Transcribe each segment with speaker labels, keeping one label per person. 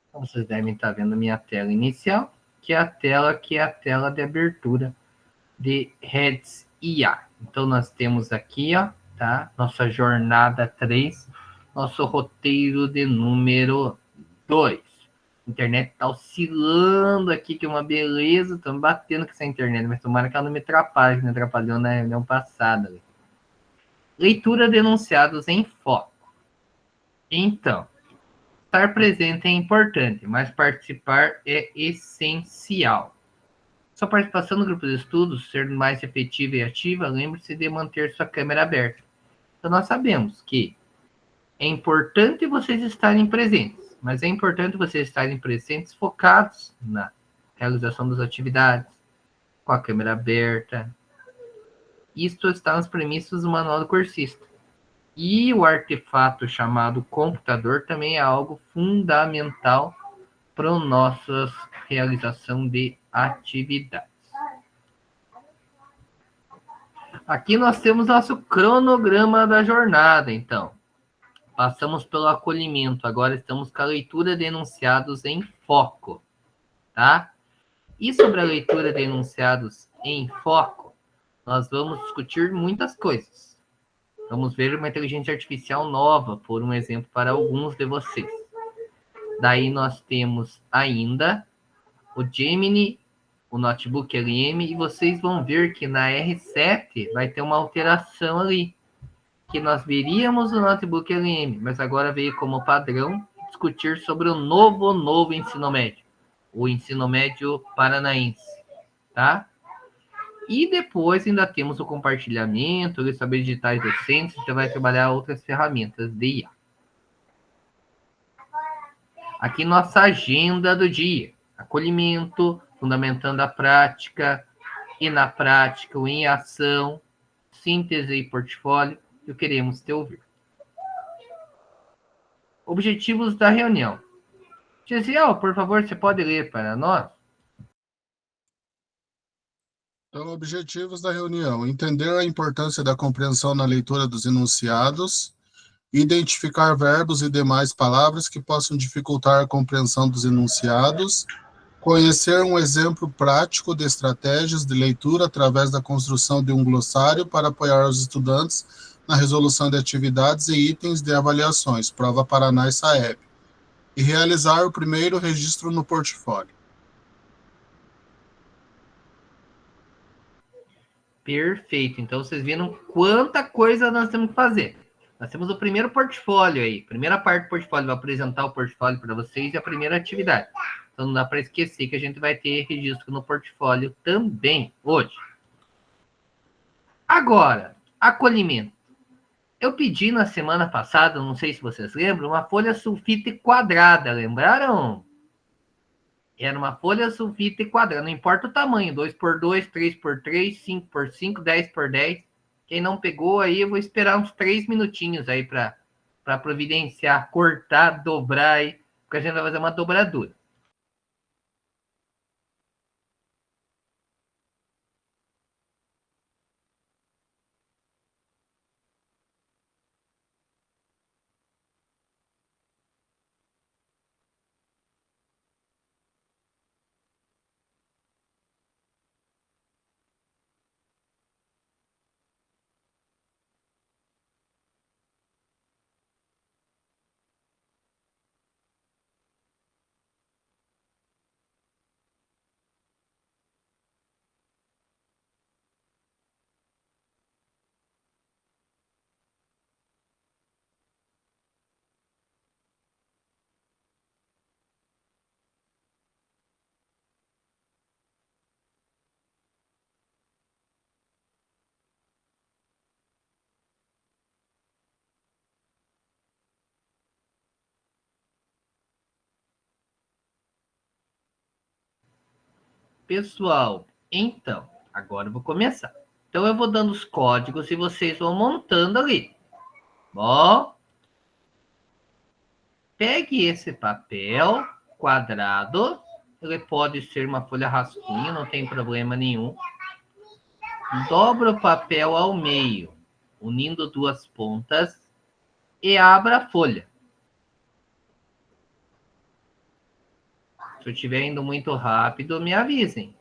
Speaker 1: Então, vocês devem estar vendo minha tela inicial, que é a tela de abertura de Reds IA. Então, nós temos aqui, ó, tá? Nossa jornada 3, nosso roteiro de número 2. A internet tá oscilando aqui, que é uma beleza. Estamos batendo com essa internet, mas tomara que ela não me atrapalhe, que me atrapalhou na reunião passada. Leitura de enunciados em foco. Então, estar presente é importante, mas participar é essencial. Sua participação no grupo de estudos ser mais efetiva e ativa, lembre-se de manter sua câmera aberta. Então, nós sabemos que é importante vocês estarem presentes, mas é importante vocês estarem presentes focados na realização das atividades, com a câmera aberta. Isto está nas premissas do manual do cursista. E o artefato chamado computador também é algo fundamental para a nossa realização de atividades. Aqui nós temos nosso cronograma da jornada, então. Passamos pelo acolhimento, agora estamos com a leitura de enunciados em foco, tá? E sobre a leitura de enunciados em foco, nós vamos discutir muitas coisas. Vamos ver uma inteligência artificial nova, por um exemplo, para alguns de vocês. Daí nós temos ainda o Gemini, o Notebook LM, e vocês vão ver que na R7 vai ter uma alteração ali, que nós veríamos no Notebook LM, mas agora veio como padrão discutir sobre o novo ensino médio, o ensino médio paranaense, tá? E depois ainda temos o compartilhamento, os saberes digitais docentes, você vai trabalhar outras ferramentas de IA. Aqui nossa agenda do dia. Acolhimento, fundamentando a prática, e na prática, o em ação, síntese e portfólio, que queremos te ouvir. Objetivos da reunião. Gesiel, por favor, você pode ler para nós?
Speaker 2: Então, objetivos da reunião: entender a importância da compreensão na leitura dos enunciados, identificar verbos e demais palavras que possam dificultar a compreensão dos enunciados, conhecer um exemplo prático de estratégias de leitura através da construção de um glossário para apoiar os estudantes na resolução de atividades e itens de avaliações, Prova Paraná e SAEB, e realizar o primeiro registro no portfólio.
Speaker 1: Perfeito. Então, vocês viram quanta coisa nós temos que fazer. Nós temos o primeiro portfólio aí. Primeira parte do portfólio, vai apresentar o portfólio para vocês e a primeira atividade. Então, não dá para esquecer que a gente vai ter registro no portfólio também hoje. Agora, acolhimento. Eu pedi na semana passada, não sei se vocês lembram, uma folha sulfite quadrada, lembraram? Era uma folha sulfite quadrada, não importa o tamanho, 2x2, 3x3, 5x5, 10x10. Quem não pegou aí, eu vou esperar uns 3 minutinhos aí para providenciar, cortar, dobrar aí, porque a gente vai fazer uma dobradura. Pessoal, então, agora eu vou começar. Então eu vou dando os códigos e vocês vão montando ali. Bom, pegue esse papel quadrado, ele pode ser uma folha rascunho, não tem problema nenhum. Dobra o papel ao meio, unindo duas pontas, e abra a folha. Se eu estiver indo muito rápido, me avisem.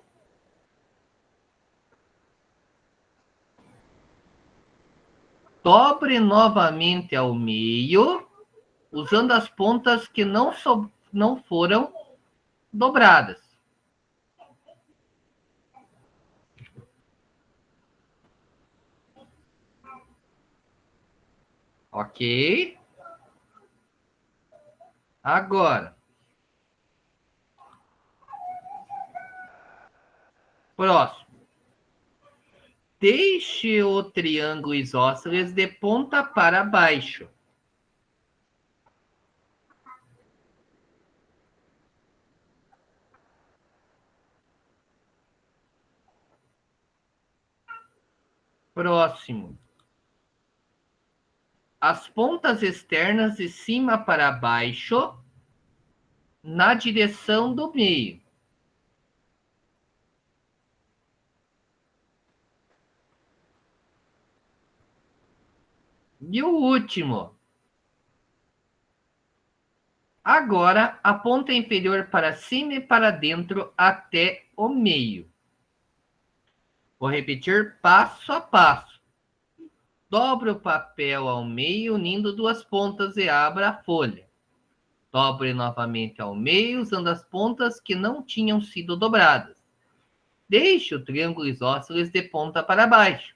Speaker 1: Dobre novamente ao meio, usando as pontas que não foram dobradas. Ok? Agora, próximo. Deixe o triângulo isósceles de ponta para baixo. Próximo. As pontas externas de cima para baixo na direção do meio. E o último. Agora, a ponta inferior para cima e para dentro até o meio. Vou repetir passo a passo. Dobre o papel ao meio, unindo duas pontas e abra a folha. Dobre novamente ao meio, usando as pontas que não tinham sido dobradas. Deixe o triângulo isósceles de ponta para baixo.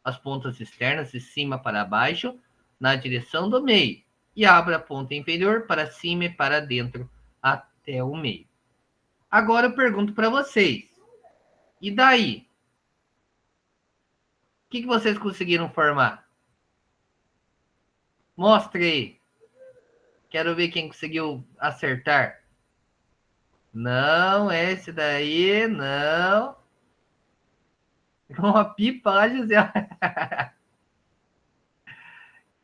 Speaker 1: As pontas externas de cima para baixo, na direção do meio. E abra a ponta inferior para cima e para dentro até o meio. Agora eu pergunto para vocês. E daí? O que vocês conseguiram formar? Mostre aí. Quero ver quem conseguiu acertar. Não, esse daí, não. Uma pipa lá, José.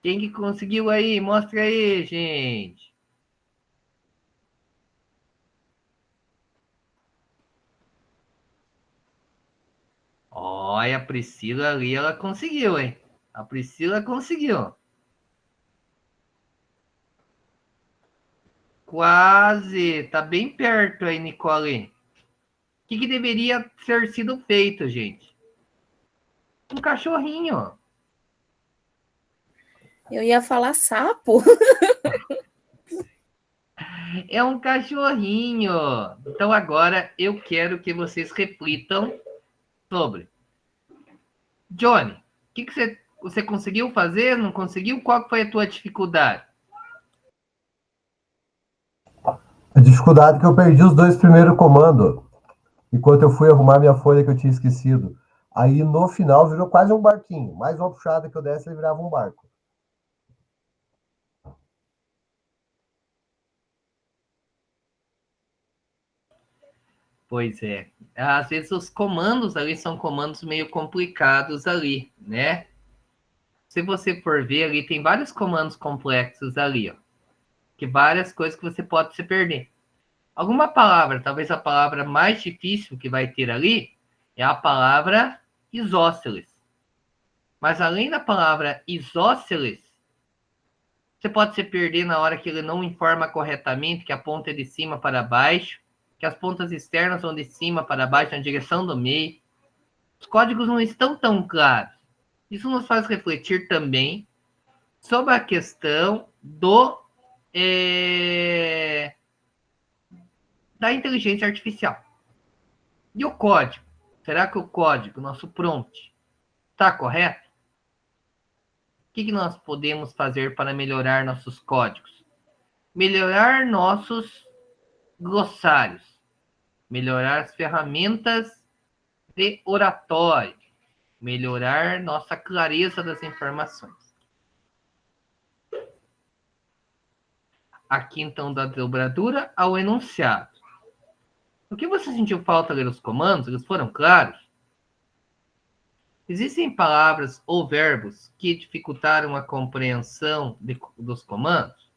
Speaker 1: Quem que conseguiu aí? Mostra aí, gente. Olha, a Priscila ali, ela conseguiu, hein? A Priscila conseguiu. Quase. Tá bem perto aí, Nicole. O que deveria ter sido feito, gente? Um cachorrinho.
Speaker 3: Eu ia falar sapo.
Speaker 1: É um cachorrinho. Então agora eu quero que vocês reflitam sobre. Johnny, o que você conseguiu fazer? Não conseguiu? Qual foi a tua dificuldade?
Speaker 4: A dificuldade é que eu perdi os dois primeiros comandos, enquanto eu fui arrumar minha folha que eu tinha esquecido. Aí, no final, virou quase um barquinho. Mais uma puxada que eu desse, ele virava um barco.
Speaker 1: Pois é. Às vezes os comandos ali são comandos meio complicados ali, né? Se você for ver ali, tem vários comandos complexos ali, ó. Que várias coisas que você pode se perder. Alguma palavra, talvez a palavra mais difícil que vai ter ali é a palavra isósceles. Mas além da palavra isósceles, você pode se perder na hora que ele não informa corretamente que a ponta é de cima para baixo, que as pontas externas são de cima para baixo, na direção do meio. Os códigos não estão tão claros. Isso nos faz refletir também sobre a questão da inteligência artificial. E o código? Será que o código, nosso prompt, está correto? O que nós podemos fazer para melhorar nossos códigos? Melhorar nossos glossários. Melhorar as ferramentas de oratório. Melhorar nossa clareza das informações. Aqui, então, da dobradura ao enunciado. O que você sentiu falta ler os comandos? Eles foram claros? Existem palavras ou verbos que dificultaram a compreensão dos comandos?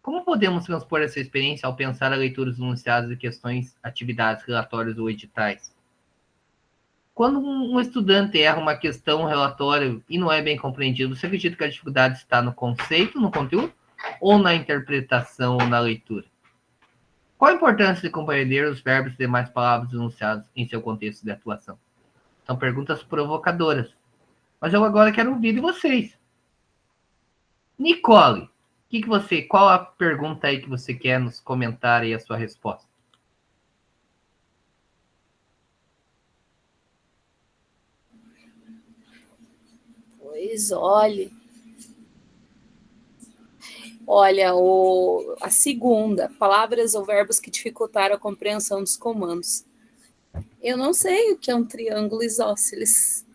Speaker 1: Como podemos transpor essa experiência ao pensar a leitura dos enunciados de questões, atividades, relatórios ou editais? Quando um estudante erra uma questão, um relatório e não é bem compreendido, você acredita que a dificuldade está no conceito, no conteúdo, ou na interpretação ou na leitura? Qual a importância de compreender os verbos e demais palavras enunciados em seu contexto de atuação? São perguntas provocadoras. Mas eu agora quero ouvir de vocês. Nicole, qual a pergunta aí que você quer nos comentar aí a sua resposta?
Speaker 3: Pois olha, a segunda, palavras ou verbos que dificultaram a compreensão dos comandos. Eu não sei o que é um triângulo isósceles.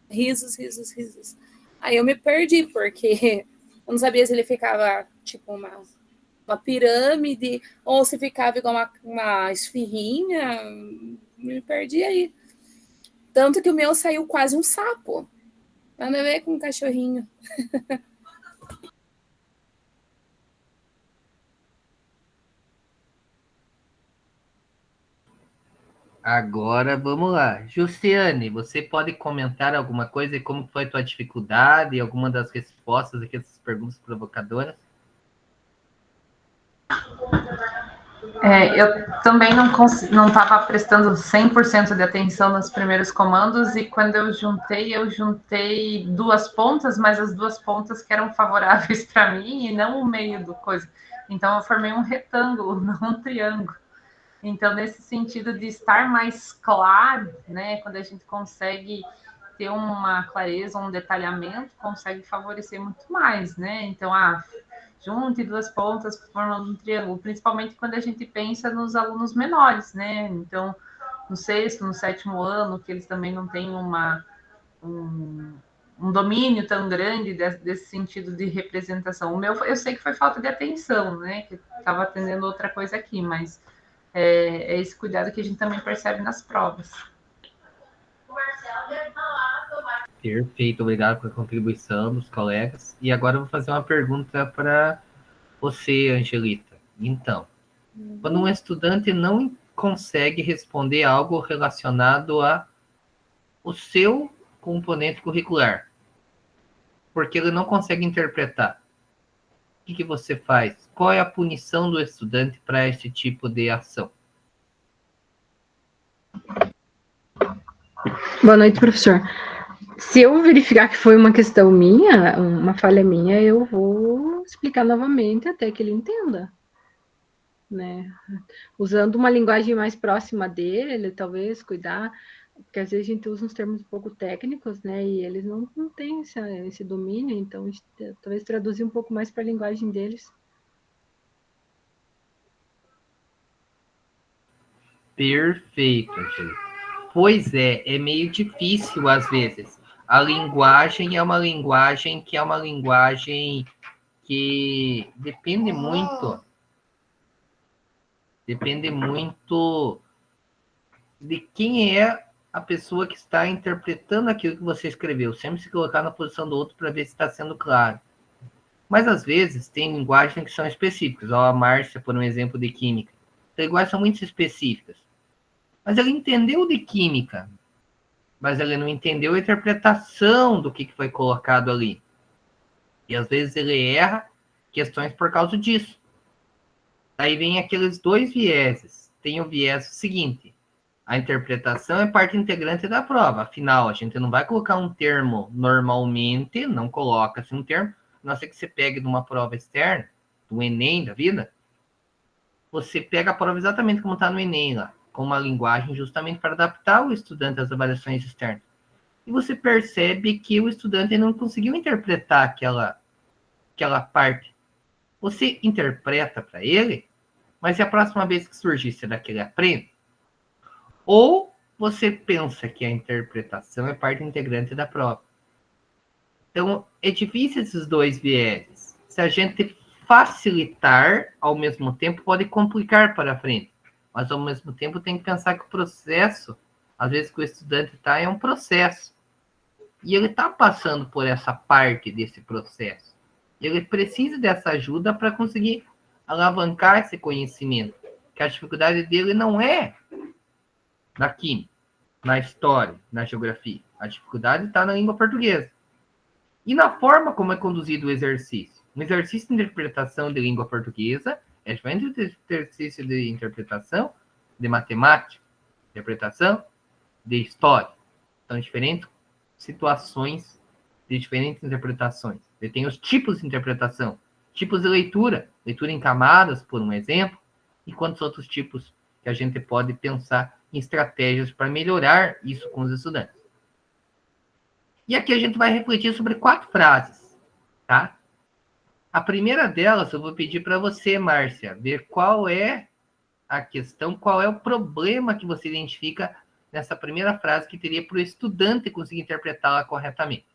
Speaker 3: Risos, risos, risos. Aí eu me perdi, porque eu não sabia se ele ficava tipo uma pirâmide ou se ficava igual uma esfirrinha. Me perdi aí. Tanto que o meu saiu quase um sapo. Nada a ver com um cachorrinho.
Speaker 1: Agora vamos lá. Jussiane, você pode comentar alguma coisa e como foi a tua dificuldade, alguma das respostas aqui dessas perguntas provocadoras?
Speaker 5: Eu também não estava prestando 100% de atenção nos primeiros comandos e quando eu juntei duas pontas, mas as duas pontas que eram favoráveis para mim e não o meio do coisa. Então eu formei um retângulo, não um triângulo. Então, nesse sentido de estar mais claro, né, quando a gente consegue ter uma clareza, um detalhamento, consegue favorecer muito mais, né? Então, junte duas pontas formando um triângulo, principalmente quando a gente pensa nos alunos menores, né? Então, no sexto, no sétimo ano, que eles também não têm um domínio tão grande desse sentido de representação. O meu, eu sei que foi falta de atenção, né? Que estava atendendo outra coisa aqui, mas é esse cuidado que a gente também percebe nas provas.
Speaker 1: Perfeito, obrigado pela contribuição dos colegas. E agora eu vou fazer uma pergunta para você, Angelita. Então, quando um estudante não consegue responder algo relacionado ao seu componente curricular, porque ele não consegue interpretar, o que você faz? Qual é a punição do estudante para esse tipo de ação?
Speaker 6: Boa noite, professor. Se eu verificar que foi uma questão minha, uma falha minha, eu vou explicar novamente até que ele entenda, né? Usando uma linguagem mais próxima dele, talvez cuidar, porque às vezes a gente usa uns termos um pouco técnicos, né? E eles não têm esse domínio, então a gente, talvez traduzir um pouco mais para a linguagem deles.
Speaker 1: Perfeito, Angelita. Pois é meio difícil às vezes. A linguagem é uma linguagem que depende muito de quem é a pessoa que está interpretando aquilo que você escreveu. Sempre se colocar na posição do outro para ver se está sendo claro. Mas às vezes tem linguagens que são específicas. Ó, a Márcia, por um exemplo de química. As linguagens são muito específicas. Mas ele entendeu de química, mas ele não entendeu a interpretação do que foi colocado ali. E às vezes ele erra questões por causa disso. Aí vem aqueles dois vieses. Tem o viés seguinte: a interpretação é parte integrante da prova. Afinal, a gente não vai colocar um termo normalmente, não coloca-se um termo, a não ser que você pegue de uma prova externa, do Enem da vida, você pega a prova exatamente como está no Enem lá, com uma linguagem justamente para adaptar o estudante às avaliações externas. E você percebe que o estudante não conseguiu interpretar aquela parte. Você interpreta para ele, mas e a próxima vez que surgir, será que ele aprende? Ou você pensa que a interpretação é parte integrante da prova. Então, é difícil esses dois vieses. Se a gente facilitar, ao mesmo tempo, pode complicar para frente. Mas, ao mesmo tempo, tem que pensar que o processo, às vezes que o estudante está, é um processo. E ele está passando por essa parte desse processo. E ele precisa dessa ajuda para conseguir alavancar esse conhecimento. Que a dificuldade dele não é na química, na história, na geografia. A dificuldade está na língua portuguesa. E na forma como é conduzido o exercício. Um exercício de interpretação de língua portuguesa É diferente do exercício de interpretação, de matemática, interpretação, de história. São diferentes situações de diferentes interpretações. Você tem os tipos de interpretação, tipos de leitura em camadas, por um exemplo, e quantos outros tipos que a gente pode pensar em estratégias para melhorar isso com os estudantes. E aqui a gente vai refletir sobre 4 frases, tá? A primeira delas eu vou pedir para você, Márcia, ver qual é a questão, qual é o problema que você identifica nessa primeira frase que teria para o estudante conseguir interpretá-la corretamente.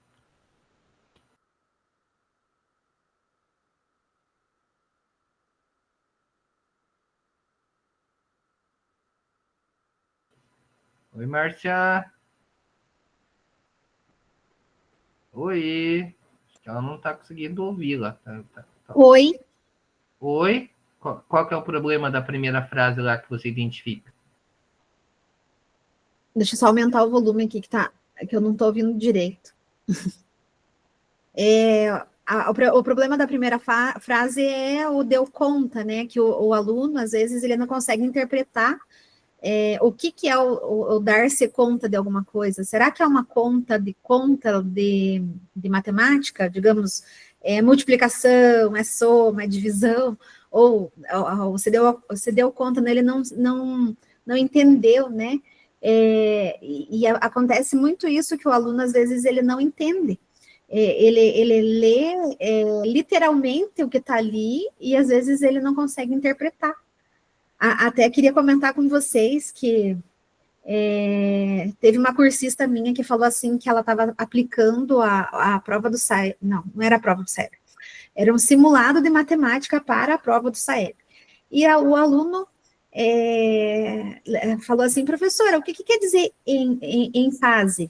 Speaker 1: Oi, Márcia. Oi. Ela não está conseguindo ouvi-la.
Speaker 7: Oi.
Speaker 1: Oi. Qual que é o problema da primeira frase lá que você identifica?
Speaker 7: Deixa eu só aumentar o volume aqui que eu não estou ouvindo direito. O problema da primeira frase é o deu conta, né? Que o aluno, às vezes, ele não consegue interpretar o que é o dar-se conta de alguma coisa. Será que é uma conta de matemática? Digamos, multiplicação, é soma, é divisão? Ou você deu conta, né? Ele não entendeu, né? E acontece muito isso que o aluno, às vezes, ele não entende. Ele lê literalmente o que está ali e, às vezes, ele não consegue interpretar. Até queria comentar com vocês que teve uma cursista minha que falou assim que ela estava aplicando a prova do SAEB. Não era a prova do SAEB. Era um simulado de matemática para a prova do SAEB. E o aluno falou assim, professora, o que quer dizer em fase?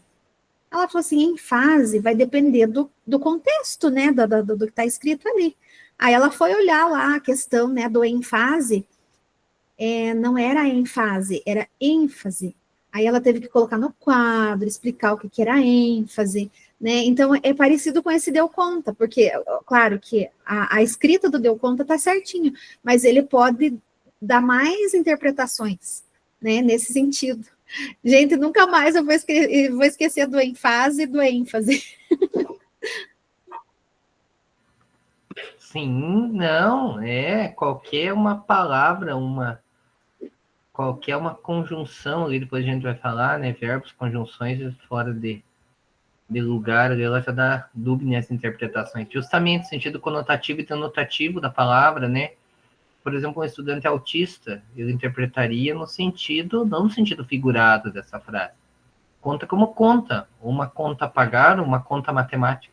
Speaker 7: Ela falou assim, em fase vai depender do contexto, né, do que está escrito ali. Aí ela foi olhar lá a questão, né, do em fase, não era ênfase, era ênfase. Aí ela teve que colocar no quadro, explicar o que era ênfase, né? Então, é parecido com esse deu conta, porque, claro que a escrita do deu conta está certinho, mas ele pode dar mais interpretações, né, nesse sentido. Gente, nunca mais eu vou esquecer do ênfase e do ênfase.
Speaker 1: Sim, não, qualquer uma palavra, qualquer uma conjunção ali, depois a gente vai falar, né, verbos, conjunções fora de lugar, ela já dá dúvida nessas interpretações. Justamente o sentido conotativo e denotativo da palavra, né, por exemplo, um estudante autista, ele interpretaria não no sentido figurado dessa frase. Conta como conta, uma conta a pagar, uma conta matemática.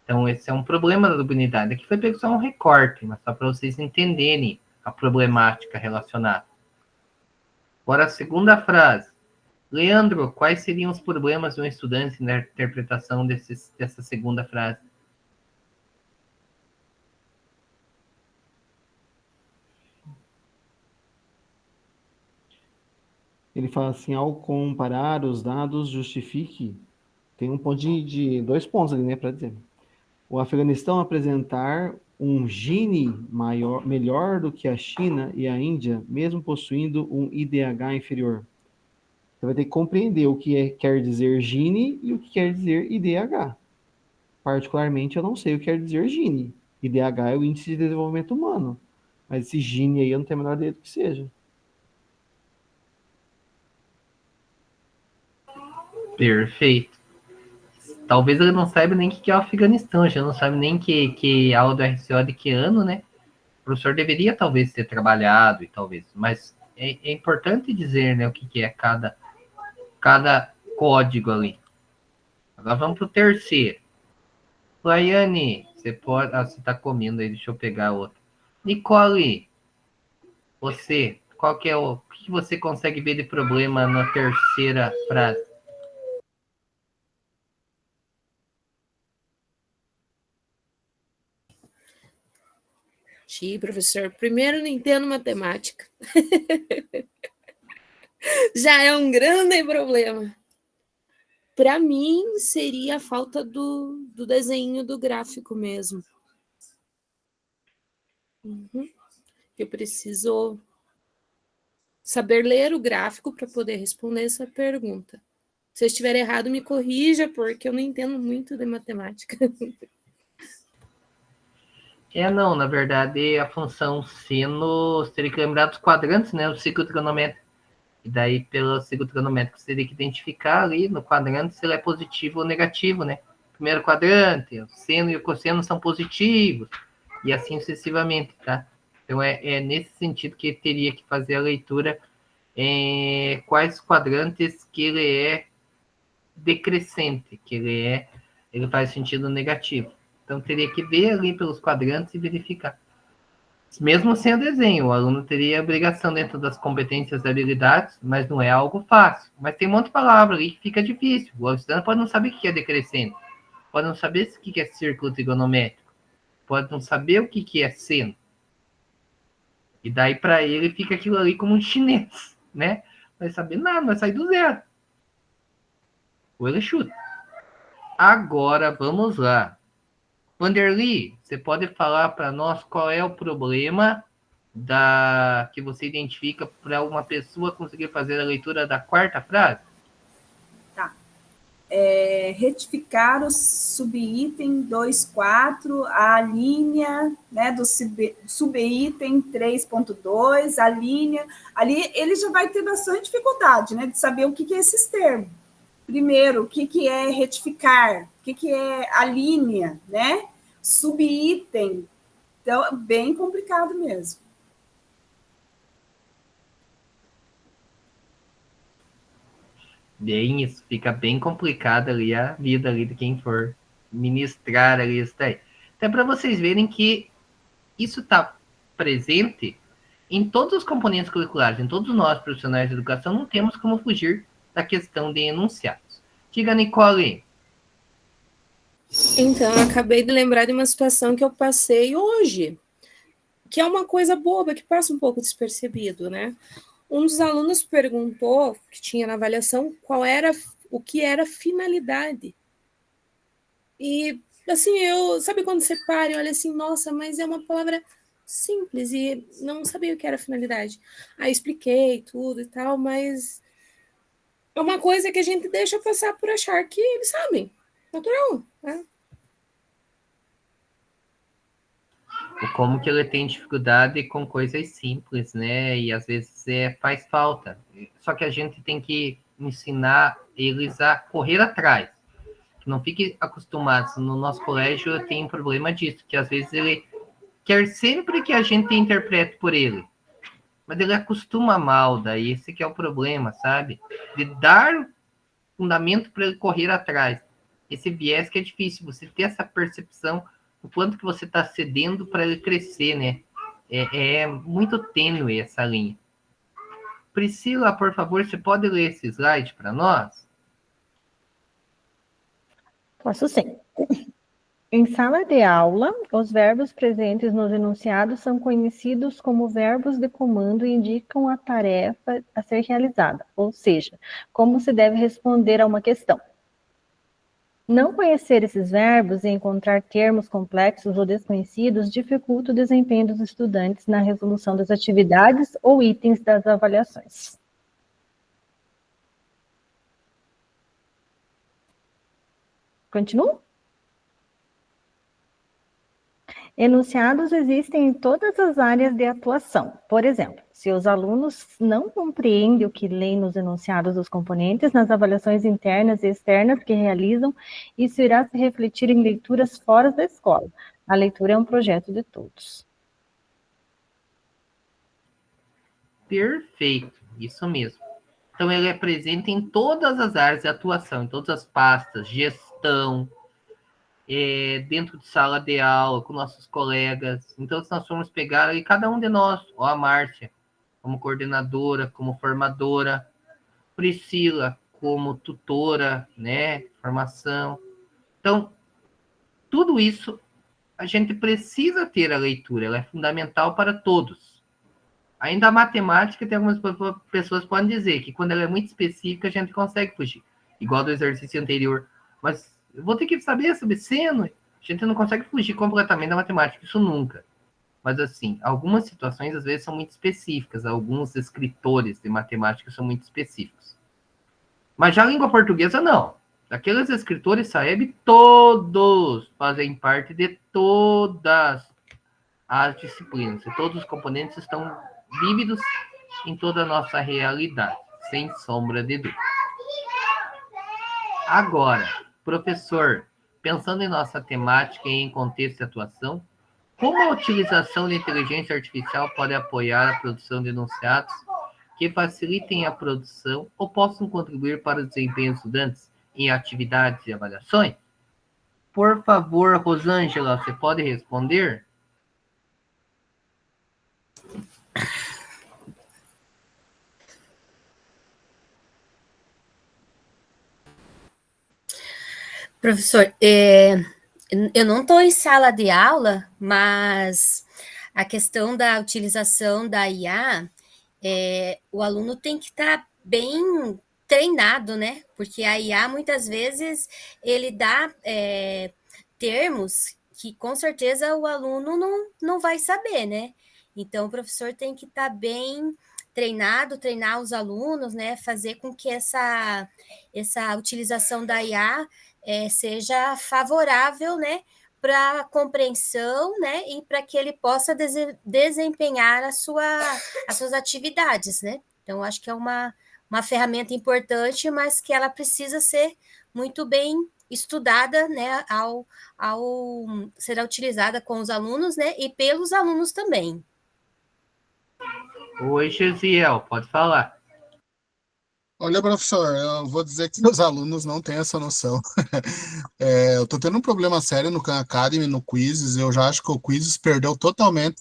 Speaker 1: Então, esse é um problema da dublidade. Aqui foi pego só um recorte, mas só para vocês entenderem a problemática relacionada. Agora, a segunda frase. Leandro, quais seriam os problemas de um estudante na interpretação dessa segunda frase?
Speaker 8: Ele fala assim, ao comparar os dados, justifique. Tem um ponto de 2 pontos ali, né, para dizer. O Afeganistão apresentar um Gini melhor do que a China e a Índia, mesmo possuindo um IDH inferior. Você vai ter que compreender o que quer dizer Gini e o que quer dizer IDH. Particularmente, eu não sei o que quer dizer Gini. IDH é o Índice de Desenvolvimento Humano. Mas esse Gini aí eu não tenho a menor ideia do que seja.
Speaker 1: Perfeito. Talvez ele não saiba nem o que é o Afeganistão, já não sabe nem que aula do RCO de que ano, né? O professor deveria talvez ter trabalhado, mas é importante dizer, né, o que é cada código ali. Agora vamos para o terceiro. Laiane, você pode... você está comendo aí, deixa eu pegar outro. Nicole, você, qual que é o que você consegue ver de problema na terceira frase?
Speaker 3: Professor, primeiro não entendo matemática. Já é um grande problema. Para mim, seria a falta do desenho do gráfico mesmo. Uhum. Eu preciso saber ler o gráfico para poder responder essa pergunta. Se eu estiver errado, me corrija, porque eu não entendo muito de matemática.
Speaker 1: Não, na verdade, a função seno, você teria que lembrar dos quadrantes, né? O ciclo trigonométrico. E daí, pelo ciclo trigonométrico, você teria que identificar ali no quadrante se ele é positivo ou negativo, né? Primeiro quadrante, o seno e o cosseno são positivos, e assim sucessivamente, tá? Então, é nesse sentido que teria que fazer a leitura quais quadrantes que ele é decrescente, que ele faz sentido negativo. Então, teria que ver ali pelos quadrantes e verificar. Mesmo sem o desenho, o aluno teria a obrigação dentro das competências e habilidades, mas não é algo fácil. Mas tem um monte de palavra ali que fica difícil. O estudante pode não saber o que é decrescente, pode não saber o que é círculo trigonométrico, pode não saber o que é seno. E daí, para ele, fica aquilo ali como um chinês, né? Não vai saber nada, vai sair do zero. Ou ele chuta. Agora, vamos lá. Vanderly, você pode falar para nós qual é o problema que você identifica para uma pessoa conseguir fazer a leitura da quarta frase?
Speaker 9: Tá. Retificar o subitem 2.4, a linha, né, do subitem 3.2, a linha. Ali ele já vai ter bastante dificuldade, né, de saber o que é esses termos. Primeiro, o que é retificar, o que é a linha, né? Subitem. Então, bem complicado mesmo.
Speaker 1: Bem, isso fica bem complicado ali a vida ali de quem for ministrar ali isso daí. Então, para vocês verem que isso está presente em todos os componentes curriculares, em todos nós profissionais de educação, não temos como fugir da questão de enunciados. Diga, Nicole.
Speaker 3: Então, eu acabei de lembrar de uma situação que eu passei hoje, que é uma coisa boba, que passa um pouco despercebido, né? Um dos alunos perguntou, que tinha na avaliação, o que era finalidade. E, assim, sabe quando você para e olha assim, nossa, mas é uma palavra simples, e não sabia o que era finalidade. Aí expliquei tudo e tal, mas é uma coisa que a gente deixa passar por achar que eles sabem. Natural, né?
Speaker 1: Como que ele tem dificuldade com coisas simples, né? E às vezes faz falta. Só que a gente tem que ensinar eles a correr atrás. Não fiquem acostumados. No nosso colégio tem um problema disso, que às vezes ele quer sempre que a gente interprete por ele. Mas ele acostuma mal, daí esse que é o problema, sabe? De dar fundamento para ele correr atrás. Esse viés que é difícil, você ter essa percepção o quanto que você está cedendo para ele crescer, né? É muito tênue essa linha. Priscila, por favor, você pode ler esse slide para nós?
Speaker 10: Posso sim. Em sala de aula, os verbos presentes nos enunciados são conhecidos como verbos de comando e indicam a tarefa a ser realizada, ou seja, como se deve responder a uma questão. Não conhecer esses verbos e encontrar termos complexos ou desconhecidos dificulta o desempenho dos estudantes na resolução das atividades ou itens das avaliações. Continuo? Enunciados existem em todas as áreas de atuação. Por exemplo, se os alunos não compreendem o que leem nos enunciados dos componentes, nas avaliações internas e externas que realizam, isso irá se refletir em leituras fora da escola. A leitura é um projeto de todos.
Speaker 1: Perfeito, isso mesmo. Então, ele é presente em todas as áreas de atuação, em todas as pastas, gestão, dentro de sala de aula, com nossos colegas. Então, se nós formos pegar aí, cada um de nós, ó, a Márcia, como coordenadora, como formadora, Priscila, como tutora, né, formação. Então, tudo isso, a gente precisa ter a leitura, ela é fundamental para todos. Ainda a matemática, tem algumas pessoas que podem dizer que quando ela é muito específica, a gente consegue fugir, igual do exercício anterior. Mas eu vou ter que saber sobre seno. A gente não consegue fugir completamente da matemática, isso nunca. Mas, assim, algumas situações, às vezes, são muito específicas. Alguns escritores de matemática são muito específicos. Mas já a língua portuguesa, não. Aqueles escritores, sabe, todos fazem parte de todas as disciplinas. E todos os componentes estão vívidos em toda a nossa realidade, sem sombra de dúvida. Agora, professor, pensando em nossa temática e em contexto de atuação, como a utilização da inteligência artificial pode apoiar a produção de enunciados que facilitem a produção ou possam contribuir para o desempenho dos estudantes em atividades e avaliações? Por favor, Rosângela, você pode responder?
Speaker 11: Professor, eu não estou em sala de aula, mas a questão da utilização da IA, o aluno tem que estar bem treinado, né? Porque a IA, muitas vezes, ele dá termos que, com certeza, o aluno não vai saber, né? Então, o professor tem que estar bem treinado, treinar os alunos, né? Fazer com que essa utilização da IA seja favorável, né, para a compreensão, né, e para que ele possa desempenhar as suas atividades, né? Então, acho que é uma ferramenta importante, mas que ela precisa ser muito bem estudada, né, ao ser utilizada com os alunos, né, e pelos alunos também.
Speaker 1: Oi, Gesiel, pode falar.
Speaker 2: Olha, professor, eu vou dizer que os alunos não têm essa noção. Eu estou tendo um problema sério no Khan Academy, no Quizzes. Eu já acho que o Quizzes perdeu totalmente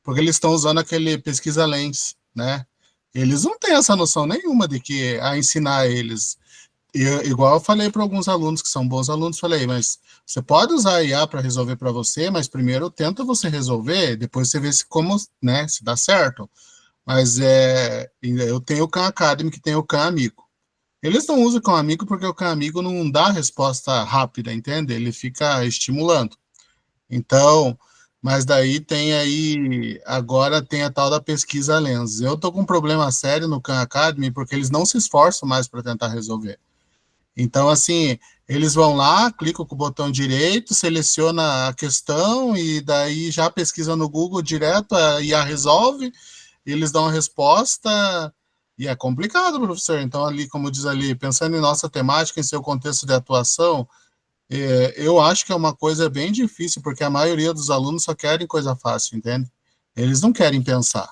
Speaker 2: porque eles estão usando aquele pesquisa Lens, né? Eles não têm essa noção nenhuma de que a ensinar eles. Igual eu falei para alguns alunos que são bons alunos, falei, mas você pode usar a IA para resolver para você, mas primeiro tenta você resolver, depois você vê como, né, se dá certo. Mas eu tenho o Khan Academy, que tem o Khan Amigo. Eles não usam o Khan Amigo porque o Khan Amigo não dá resposta rápida, entende? Ele fica estimulando. Então, mas daí tem aí, agora tem a tal da pesquisa Lens. Eu tô com um problema sério no Khan Academy porque eles não se esforçam mais para tentar resolver. Então, assim, eles vão lá, clicam com o botão direito, seleciona a questão e daí já pesquisa no Google direto, a IA resolve, eles dão a resposta e é complicado, professor. Então, ali, como diz ali, pensando em nossa temática, em seu contexto de atuação, eu acho que é uma coisa bem difícil, porque a maioria dos alunos só querem coisa fácil, entende? Eles não querem pensar,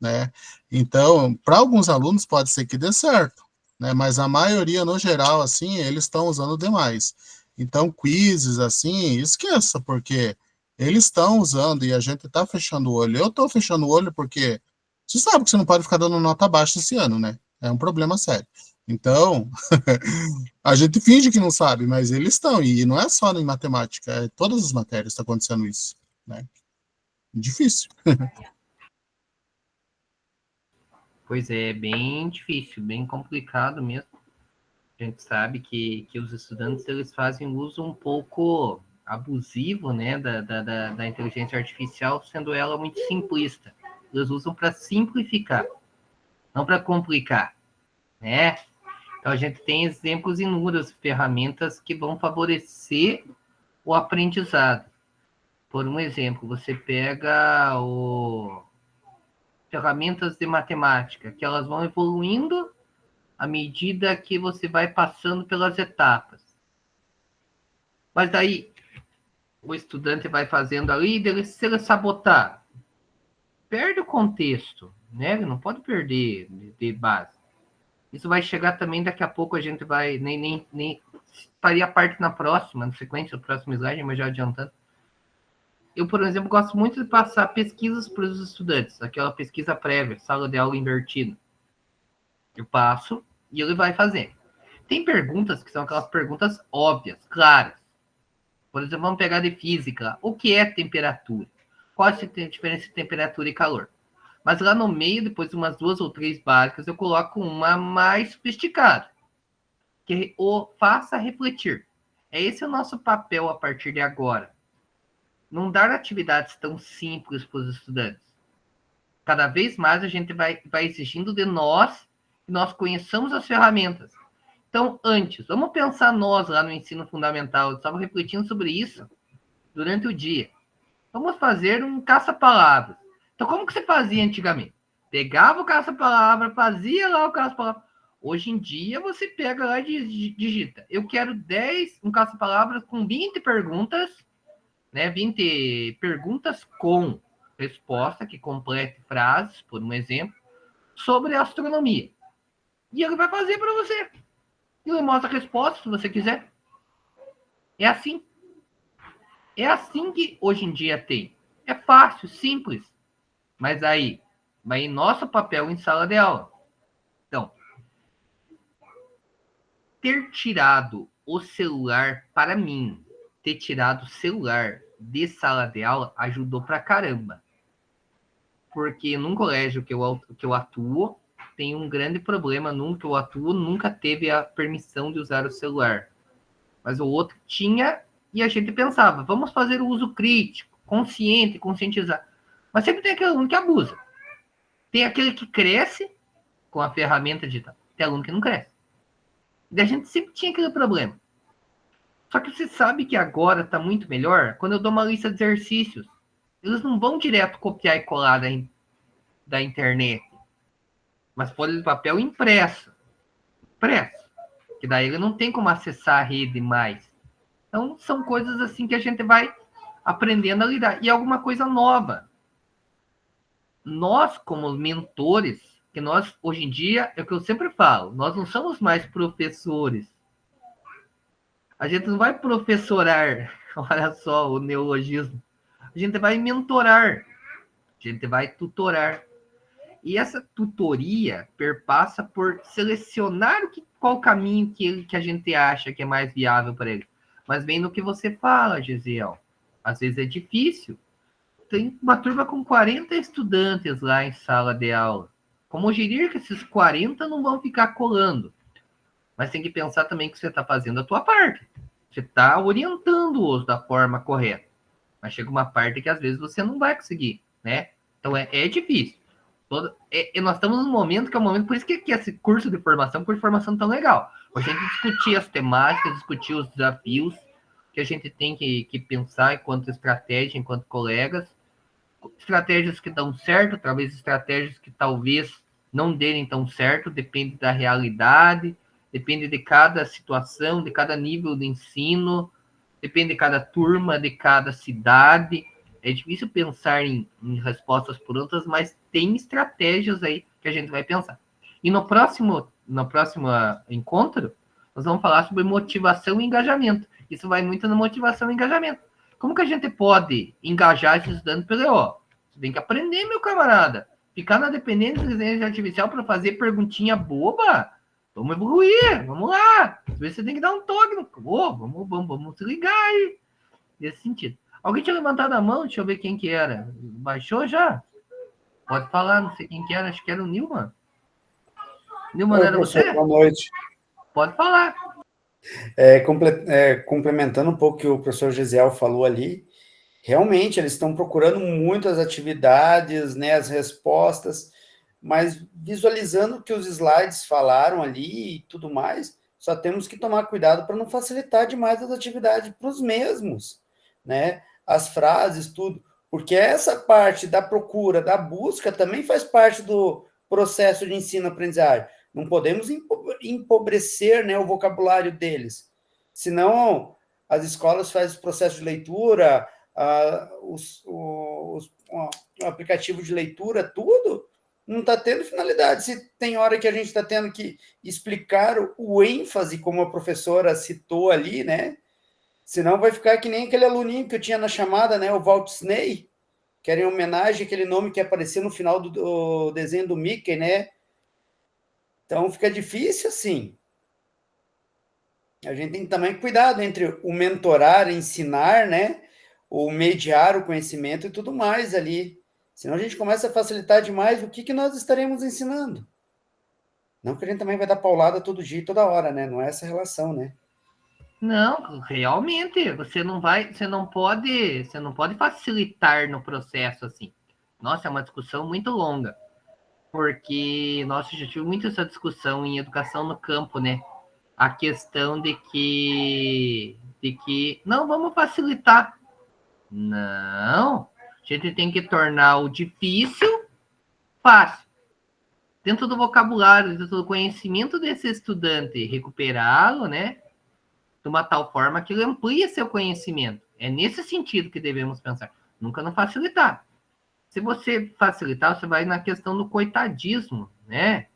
Speaker 2: né? Então, para alguns alunos pode ser que dê certo, né? Mas a maioria, no geral, assim, eles estão usando demais. Então, quizzes, assim, esqueça, porque eles estão usando e a gente está fechando o olho. Eu estou fechando o olho porque você sabe que você não pode ficar dando nota baixa esse ano, né? É um problema sério. Então, a gente finge que não sabe, mas eles estão, e não é só em matemática, é todas as matérias está acontecendo isso, né? Difícil.
Speaker 1: Pois é, bem difícil, bem complicado mesmo. A gente sabe que os estudantes, eles fazem uso um pouco abusivo, né, da inteligência artificial, sendo ela muito simplista. Eles usam para simplificar, não para complicar, né? Então, a gente tem exemplos inúmeros de ferramentas que vão favorecer o aprendizado. Por um exemplo, você pega ferramentas de matemática, que elas vão evoluindo à medida que você vai passando pelas etapas. Mas daí, o estudante vai fazendo ali, e se ele sabotar, perde o contexto, né? Ele não pode perder de base. Isso vai chegar também, daqui a pouco a gente vai, nem faria parte na próxima, na sequência do próximo slide, mas já adiantando. Eu, por exemplo, gosto muito de passar pesquisas para os estudantes, aquela pesquisa prévia, sala de aula invertida. Eu passo e ele vai fazer. Tem perguntas que são aquelas perguntas óbvias, claras. Por exemplo, vamos pegar de física. O que é temperatura? Qual é a diferença de temperatura e calor? Mas lá no meio, depois de umas 2 ou 3 básicas, eu coloco uma mais sofisticada, que o faça refletir. Esse é o nosso papel a partir de agora. não dar atividades tão simples para os estudantes. Cada vez mais a gente vai exigindo de nós que nós conheçamos as ferramentas. Então, antes, vamos pensar nós lá no ensino fundamental, eu estava refletindo sobre isso durante o dia. Vamos fazer um caça-palavras. Então, como que você fazia antigamente? Pegava o caça-palavra, fazia lá o caça-palavra. Hoje em dia, você pega lá e digita. Eu quero um caça-palavras com 20 perguntas, né? 20 perguntas com resposta, que complete frases, por um exemplo, sobre astronomia. E ele vai fazer para você. Ele mostra a resposta, se você quiser. É assim. É assim que hoje em dia tem. É fácil, simples. Mas aí, vai em nosso papel em sala de aula. Então, ter tirado o celular, para mim, ter tirado o celular de sala de aula ajudou pra caramba. Porque num colégio que eu atuo, tem um grande problema. Num que eu atuo, nunca teve a permissão de usar o celular. Mas o outro tinha, e a gente pensava, vamos fazer o uso crítico, consciente, conscientizar. Mas sempre tem aquele aluno que abusa. Tem aquele que cresce com a ferramenta digital. Tem aluno que não cresce. E a gente sempre tinha aquele problema. Só que você sabe que agora está muito melhor quando eu dou uma lista de exercícios. Eles não vão direto copiar e colar da internet. Mas folha de papel impresso. Que daí ele não tem como acessar a rede mais. Então, são coisas assim que a gente vai aprendendo a lidar. E alguma coisa nova. Nós, como mentores, que nós, hoje em dia, é o que eu sempre falo, nós não somos mais professores. A gente não vai professorar, olha só o neologismo. A gente vai mentorar. A gente vai tutorar. E essa tutoria perpassa por selecionar qual caminho que a gente acha que é mais viável para ele. Mas vem no que você fala, Gisiel. Às vezes é difícil. Tem uma turma com 40 estudantes lá em sala de aula. Como gerir que esses 40 não vão ficar colando? Mas tem que pensar também que você está fazendo a tua parte. Você está orientando-os da forma correta. Mas chega uma parte que às vezes você não vai conseguir, né? Então é difícil. Nós estamos num momento que é um momento, por isso que esse curso de formação tão legal. A gente discutir as temáticas, discutir os desafios que a gente tem que pensar enquanto estratégia, enquanto colegas. Estratégias que dão certo, talvez estratégias que talvez não derem tão certo, depende da realidade, depende de cada situação, de cada nível de ensino, depende de cada turma, de cada cidade. É difícil pensar em respostas prontas, mas tem estratégias aí que a gente vai pensar. E no próximo encontro, nós vamos falar sobre motivação e engajamento. Isso vai muito na motivação e engajamento. Como que a gente pode engajar esses estudantes pelo EO? Você tem que aprender, meu camarada. Ficar na dependência da inteligência artificial para fazer perguntinha boba? Vamos evoluir, vamos lá. Às vezes você tem que dar um toque. Vamos se ligar aí. Nesse sentido. Alguém tinha levantado a mão? Deixa eu ver quem que era. Baixou já? Pode falar, não sei quem que era. Acho que era o Nilman. Nilman, era você?
Speaker 12: Boa noite.
Speaker 1: Pode falar.
Speaker 12: Complementando um pouco o que o professor Gisiel falou ali, realmente eles estão procurando muitas atividades, né, as respostas, mas visualizando o que os slides falaram ali e tudo mais, só temos que tomar cuidado para não facilitar demais as atividades para os mesmos, né? As frases, tudo, porque essa parte da procura, da busca, também faz parte do processo de ensino-aprendizagem. Não podemos empobrecer, né, o vocabulário deles. Senão, as escolas fazem o processo de leitura, o aplicativo de leitura, tudo, não está tendo finalidade. Se tem hora que a gente está tendo que explicar o ênfase, como a professora citou ali, né? Senão vai ficar que nem aquele aluninho que eu tinha na chamada, né, o Walt Disney, que era em homenagem àquele nome que aparecia no final do desenho do Mickey, né? Então, fica difícil, assim. A gente tem que tomar cuidado entre o mentorar, ensinar, né? O mediar o conhecimento e tudo mais ali. Senão a gente começa a facilitar demais o que nós estaremos ensinando. Não que a gente também vai dar paulada todo dia e toda hora, né? Não é essa relação, né?
Speaker 1: Não, realmente, você não pode facilitar no processo assim. Nossa, é uma discussão muito longa, porque nós já tivemos muito essa discussão em educação no campo, né? A questão de que não, vamos facilitar. Não, a gente tem que tornar o difícil fácil. Dentro do vocabulário, dentro do conhecimento desse estudante, recuperá-lo, né? De uma tal forma que ele amplie seu conhecimento. É nesse sentido que devemos pensar. Nunca não facilitar. Se você facilitar, você vai na questão do coitadismo, né?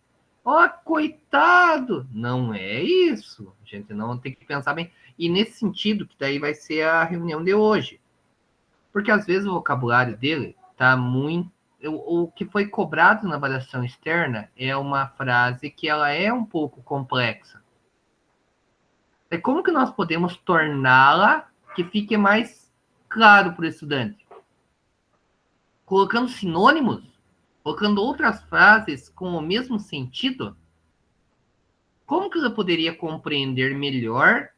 Speaker 1: Ó, coitado! Não é isso. A gente não tem que pensar bem. E nesse sentido, que daí vai ser a reunião de hoje. Porque às vezes o vocabulário dele está muito... O que foi cobrado na avaliação externa é uma frase que ela é um pouco complexa. É como que nós podemos torná-la que fique mais claro para o estudante? Colocando sinônimos? Colocando outras frases com o mesmo sentido? Como que ele poderia compreender melhor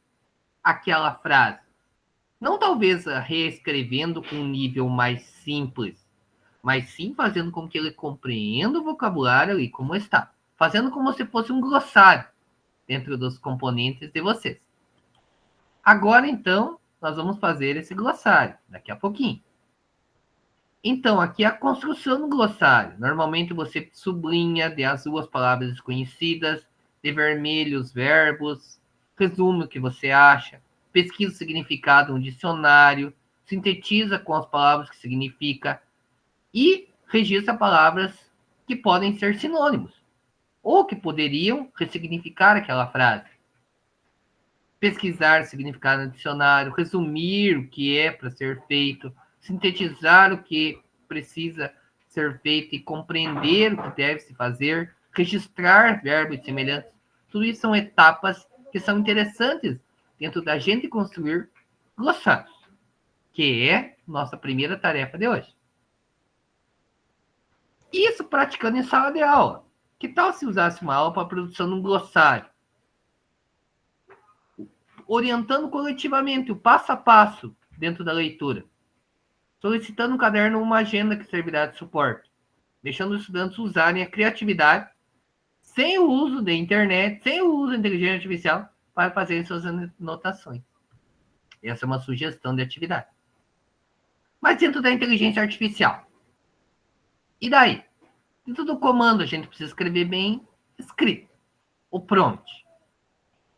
Speaker 1: aquela frase? Não talvez reescrevendo com um nível mais simples, mas sim fazendo com que ele compreenda o vocabulário ali como está. Fazendo como se fosse um glossário dentro dos componentes de vocês. Agora, então, nós vamos fazer esse glossário, daqui a pouquinho. Então, aqui é a construção do glossário. Normalmente você sublinha de azul as palavras desconhecidas, de vermelho os verbos, resume o que você acha, pesquisa o significado no dicionário, sintetiza com as palavras que significa e registra palavras que podem ser sinônimos ou que poderiam ressignificar aquela frase. Pesquisar o significado no dicionário, resumir o que é para ser feito, sintetizar o que precisa ser feito e compreender o que deve se fazer, registrar verbos semelhantes. Tudo isso são etapas que são interessantes dentro da gente construir glossários, que é nossa primeira tarefa de hoje. Isso praticando em sala de aula. Que tal se usasse uma aula para a produção de um glossário? Orientando coletivamente o passo a passo dentro da leitura. Solicitando um caderno ou uma agenda que servirá de suporte. Deixando os estudantes usarem a criatividade sem o uso da internet, sem o uso da inteligência artificial para fazer suas anotações. Essa é uma sugestão de atividade. Mas dentro da inteligência artificial. E daí? Dentro do comando a gente precisa escrever bem escrito. O prompt.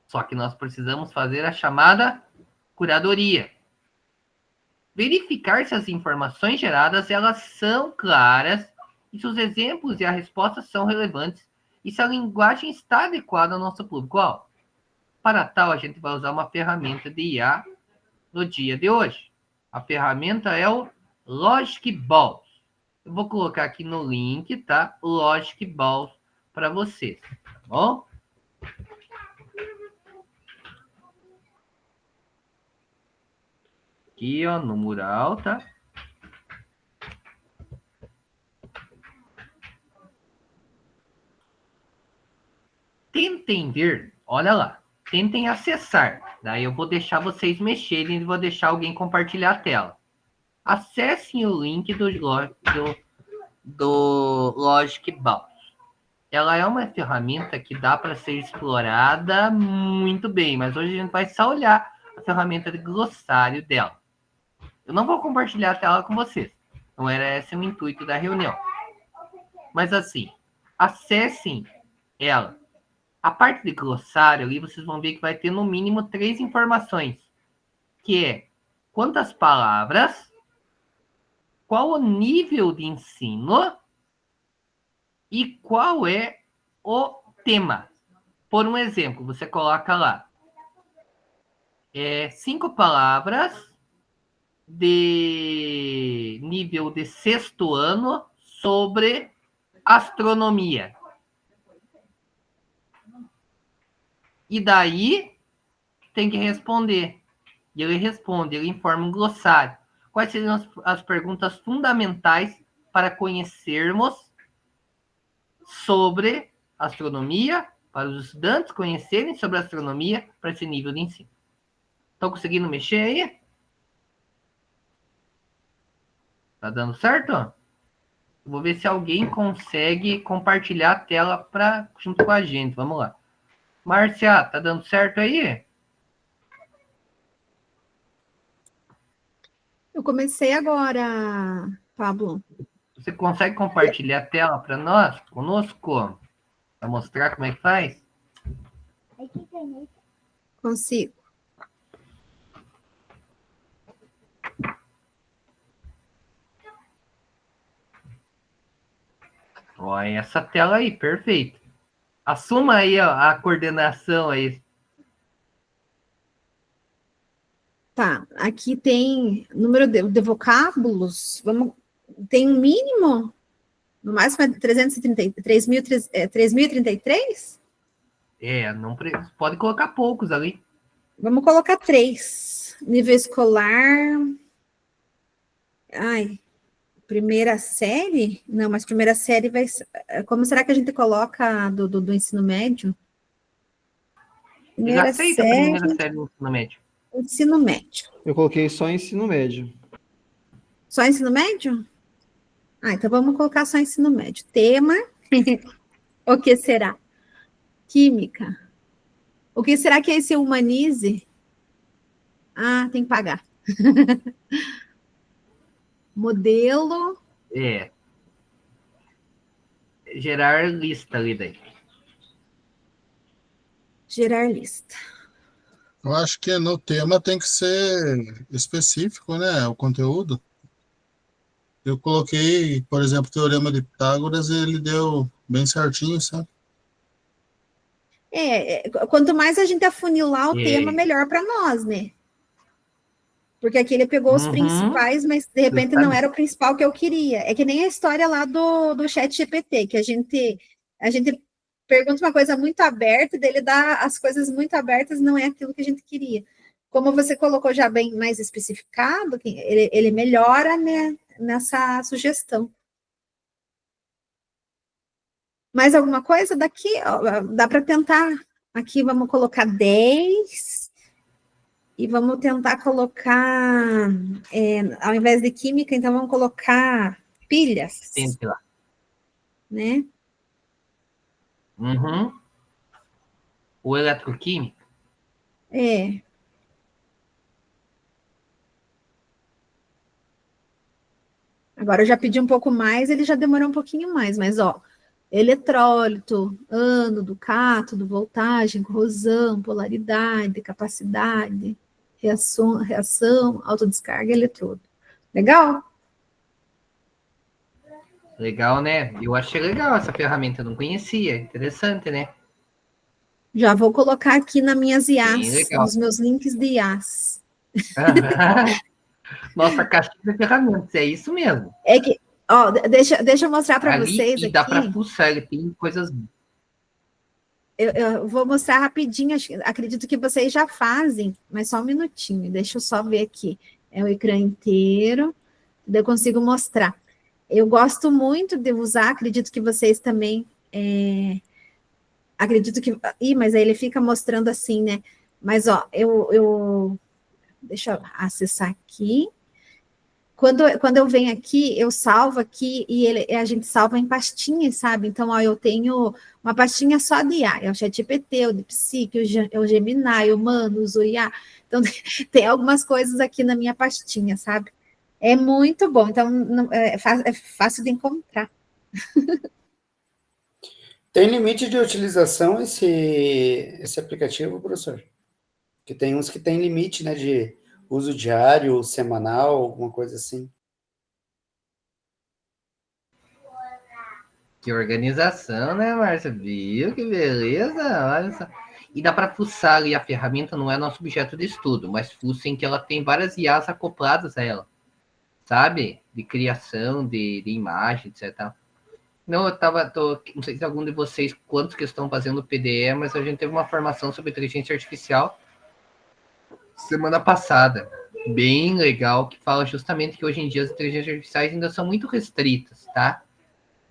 Speaker 1: Só que nós precisamos fazer a chamada curadoria. Verificar se as informações geradas elas são claras e se os exemplos e a resposta são relevantes e se a linguagem está adequada ao nosso público-alvo. Para tal, a gente vai usar uma ferramenta de IA no dia de hoje. A ferramenta é o Logic Balls. Eu vou colocar aqui no link, tá? Logic Balls para vocês, tá bom? Aqui, ó, no mural, tá? Tentem ver, olha lá, tentem acessar. Daí eu vou deixar vocês mexerem e vou deixar alguém compartilhar a tela. Acessem o link do Logic Balls. Ela é uma ferramenta que dá para ser explorada muito bem, mas hoje a gente vai só olhar a ferramenta de glossário dela. Eu não vou compartilhar a tela com vocês. Não era esse o intuito da reunião. Mas assim, acessem ela. A parte de glossário ali, vocês vão ver que vai ter no mínimo 3 informações. Que é quantas palavras, qual o nível de ensino e qual é o tema. Por um exemplo, você coloca lá 5 palavras de nível de 6º ano sobre astronomia. E daí tem que responder. E ele responde, ele informa um glossário. Quais seriam as perguntas fundamentais para conhecermos sobre astronomia, para os estudantes conhecerem sobre astronomia para esse nível de ensino. Estão conseguindo mexer aí? Tá dando certo? Vou ver se alguém consegue compartilhar a tela junto com a gente. Vamos lá. Márcia, tá dando certo aí?
Speaker 7: Eu comecei agora, Pablo.
Speaker 1: Você consegue compartilhar a tela para nós, conosco? Para mostrar como é que faz?
Speaker 7: Consigo.
Speaker 1: Olha essa tela aí, perfeito. Assuma aí, ó, a coordenação aí.
Speaker 7: Tá, aqui tem número de vocábulos. Tem um mínimo? No máximo é 3.033?
Speaker 1: Não pode colocar poucos ali.
Speaker 7: Vamos colocar 3. Nível escolar. Ai, primeira série? Não, mas primeira série vai ser... Como será que a gente coloca do ensino médio?
Speaker 1: Já aceita a primeira série do ensino médio.
Speaker 7: Ensino médio.
Speaker 8: Eu coloquei só ensino médio.
Speaker 7: Só ensino médio? Então vamos colocar só ensino médio. Tema. O que será? Química. O que será que é esse humanize? Tem que pagar. Modelo.
Speaker 1: Gerar lista ali daí.
Speaker 7: Gerar lista.
Speaker 2: Eu acho que no tema tem que ser específico, né? O conteúdo. Eu coloquei, por exemplo, Teorema de Pitágoras e ele deu bem certinho, sabe?
Speaker 7: Quanto mais a gente afunilar o tema, melhor para nós, né? Porque aqui ele pegou os principais, mas de repente não era o principal que eu queria. É que nem a história lá do chat GPT, que a gente pergunta uma coisa muito aberta, e dele dá as coisas muito abertas, não é aquilo que a gente queria. Como você colocou já bem mais especificado, ele melhora, né, nessa sugestão. Mais alguma coisa daqui? Dá para tentar. Aqui vamos colocar 10. E vamos tentar colocar, ao invés de química, então vamos colocar pilhas.
Speaker 1: Tente lá.
Speaker 7: Né?
Speaker 1: O eletroquímica.
Speaker 7: Agora eu já pedi um pouco mais, ele já demorou um pouquinho mais, mas eletrólito, ânodo, cátodo, voltagem, corrosão, polaridade, capacidade, reação, autodescarga e eletrodo. Legal?
Speaker 1: Legal, né? Eu achei legal essa ferramenta, eu não conhecia. Interessante, né?
Speaker 7: Já vou colocar aqui nas minhas IAs, nos meus links de IAs.
Speaker 1: Nossa caixinha de ferramentas, é isso mesmo.
Speaker 7: É que, deixa eu mostrar para vocês aqui.
Speaker 1: Dá para fuçar, ele tem coisas...
Speaker 7: Eu vou mostrar rapidinho, acredito que vocês já fazem, mas só um minutinho, deixa eu só ver aqui. É o ecrã inteiro, daí eu consigo mostrar. Eu gosto muito de usar, acredito que vocês também... acredito que... mas aí ele fica mostrando assim, né? Mas, deixa eu acessar aqui. Quando eu venho aqui, eu salvo aqui e a gente salva em pastinhas, sabe? Então, eu tenho uma pastinha só de IA. É o ChatGPT, o DeepSeek, o Gemini, o Manus, o IA. Então, tem algumas coisas aqui na minha pastinha, sabe? É muito bom. Então, é fácil de encontrar.
Speaker 12: Tem limite de utilização esse aplicativo, professor? Porque tem uns que tem limite, né, de uso diário, semanal, alguma coisa assim.
Speaker 1: Que organização, né, Márcia? Viu? Que beleza! Olha só. E dá para fuçar ali, a ferramenta não é nosso objeto de estudo, mas fuçem que ela tem várias IAs acopladas a ela, sabe? De criação, de imagem, etc. Não, não sei se algum de vocês, quantos que estão fazendo PDE, mas a gente teve uma formação sobre inteligência artificial semana passada, bem legal, que fala justamente que hoje em dia as inteligências artificiais ainda são muito restritas, tá?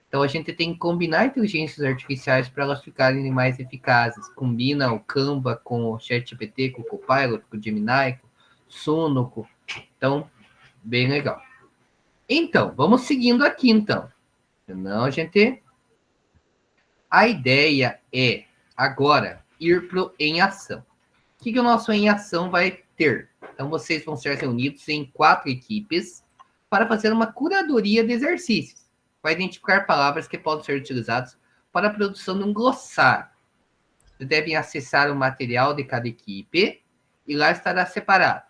Speaker 1: Então, Então, a gente tem que combinar inteligências artificiais para elas ficarem mais eficazes. Combina o Canva com o ChatGPT, com o Copilot, com o Gemini, com o Suno. Então, bem legal. Então, vamos seguindo aqui, então. Senão, a gente... A ideia é, agora, ir para o Em Ação. O que o nosso Em Ação vai ter? Então, vocês vão ser reunidos em 4 equipes para fazer uma curadoria de exercícios. Vai identificar palavras que podem ser utilizadas para a produção de um glossário. Vocês devem acessar o material de cada equipe e lá estará separado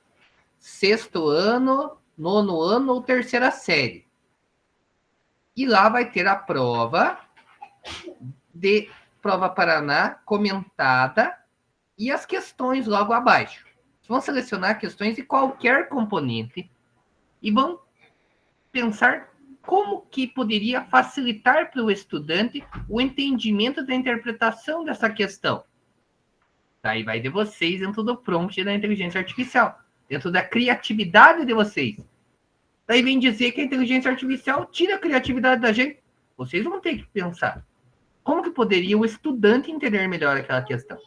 Speaker 1: 6º ano, 9º ano ou 3ª série. E lá vai ter a prova de Prova Paraná comentada e as questões logo abaixo. Vocês vão selecionar questões de qualquer componente e vão pensar como que poderia facilitar para o estudante o entendimento da interpretação dessa questão. Daí vai de vocês dentro do prompt da inteligência artificial, dentro da criatividade de vocês. Daí vem dizer que a inteligência artificial tira a criatividade da gente. Vocês vão ter que pensar. Como que poderia o estudante entender melhor aquela questão?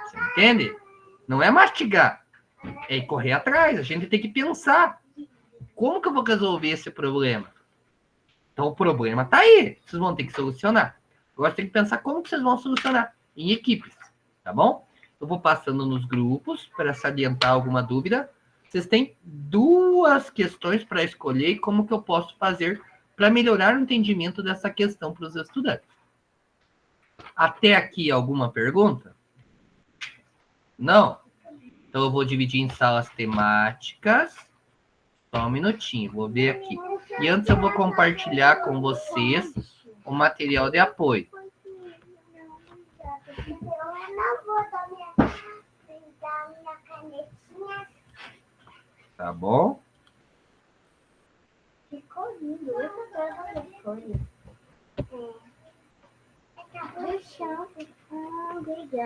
Speaker 1: Você entende? Não é mastigar. É correr atrás. A gente tem que pensar. Como que eu vou resolver esse problema? Então, o problema está aí. Vocês vão ter que solucionar. Agora, tem que pensar como que vocês vão solucionar em equipes. Tá bom? Eu vou passando nos grupos para salientar alguma dúvida. Vocês têm 2 questões para escolher e como que eu posso fazer para melhorar o entendimento dessa questão para os estudantes. Até aqui, alguma pergunta? Não? Então, eu vou dividir em salas temáticas. Só um minutinho, vou ver aqui. E antes eu vou compartilhar com vocês o material de apoio. Tá bom?
Speaker 13: Ficou lindo.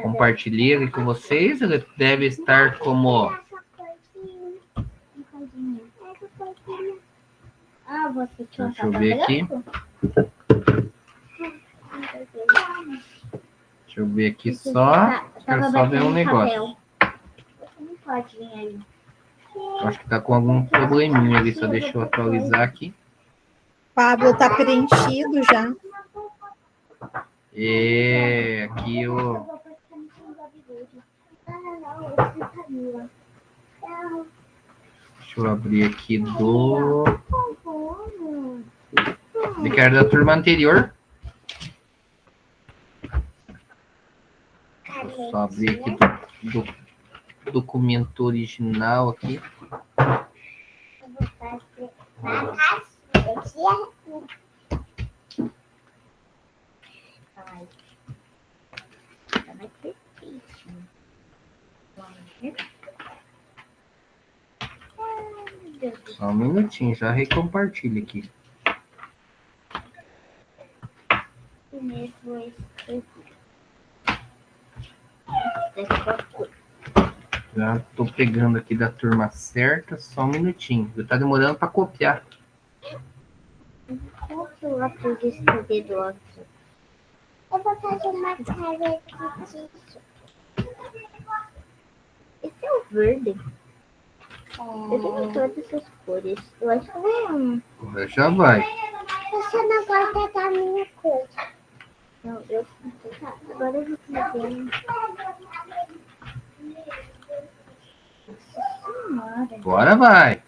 Speaker 1: Compartilhei ele com vocês. Ele deve estar como... Deixa eu ver aqui. Deixa eu ver aqui só. Quero só ver um negócio.
Speaker 13: Não pode vir aí.
Speaker 1: Acho que tá com algum probleminha ali. Só deixa eu atualizar aqui.
Speaker 7: Pablo, tá preenchido já.
Speaker 1: É, aqui o... Deixa eu abrir aqui do... Que era da turma anterior. Deixa eu só abrir aqui do documento original aqui. Só um minutinho, já recompartilho aqui. Já tô pegando aqui da turma certa, só um minutinho. Tá demorando para copiar.
Speaker 13: Qual que eu aprendi a escrever do outro? Eu vou fazer uma careta disso. Esse é o verde. Eu tenho todas essas cores. Eu acho que não.
Speaker 1: Agora já vai.
Speaker 13: Você não gosta da minha cor. Não, eu tá. Agora eu vou fazer.
Speaker 1: Agora vai.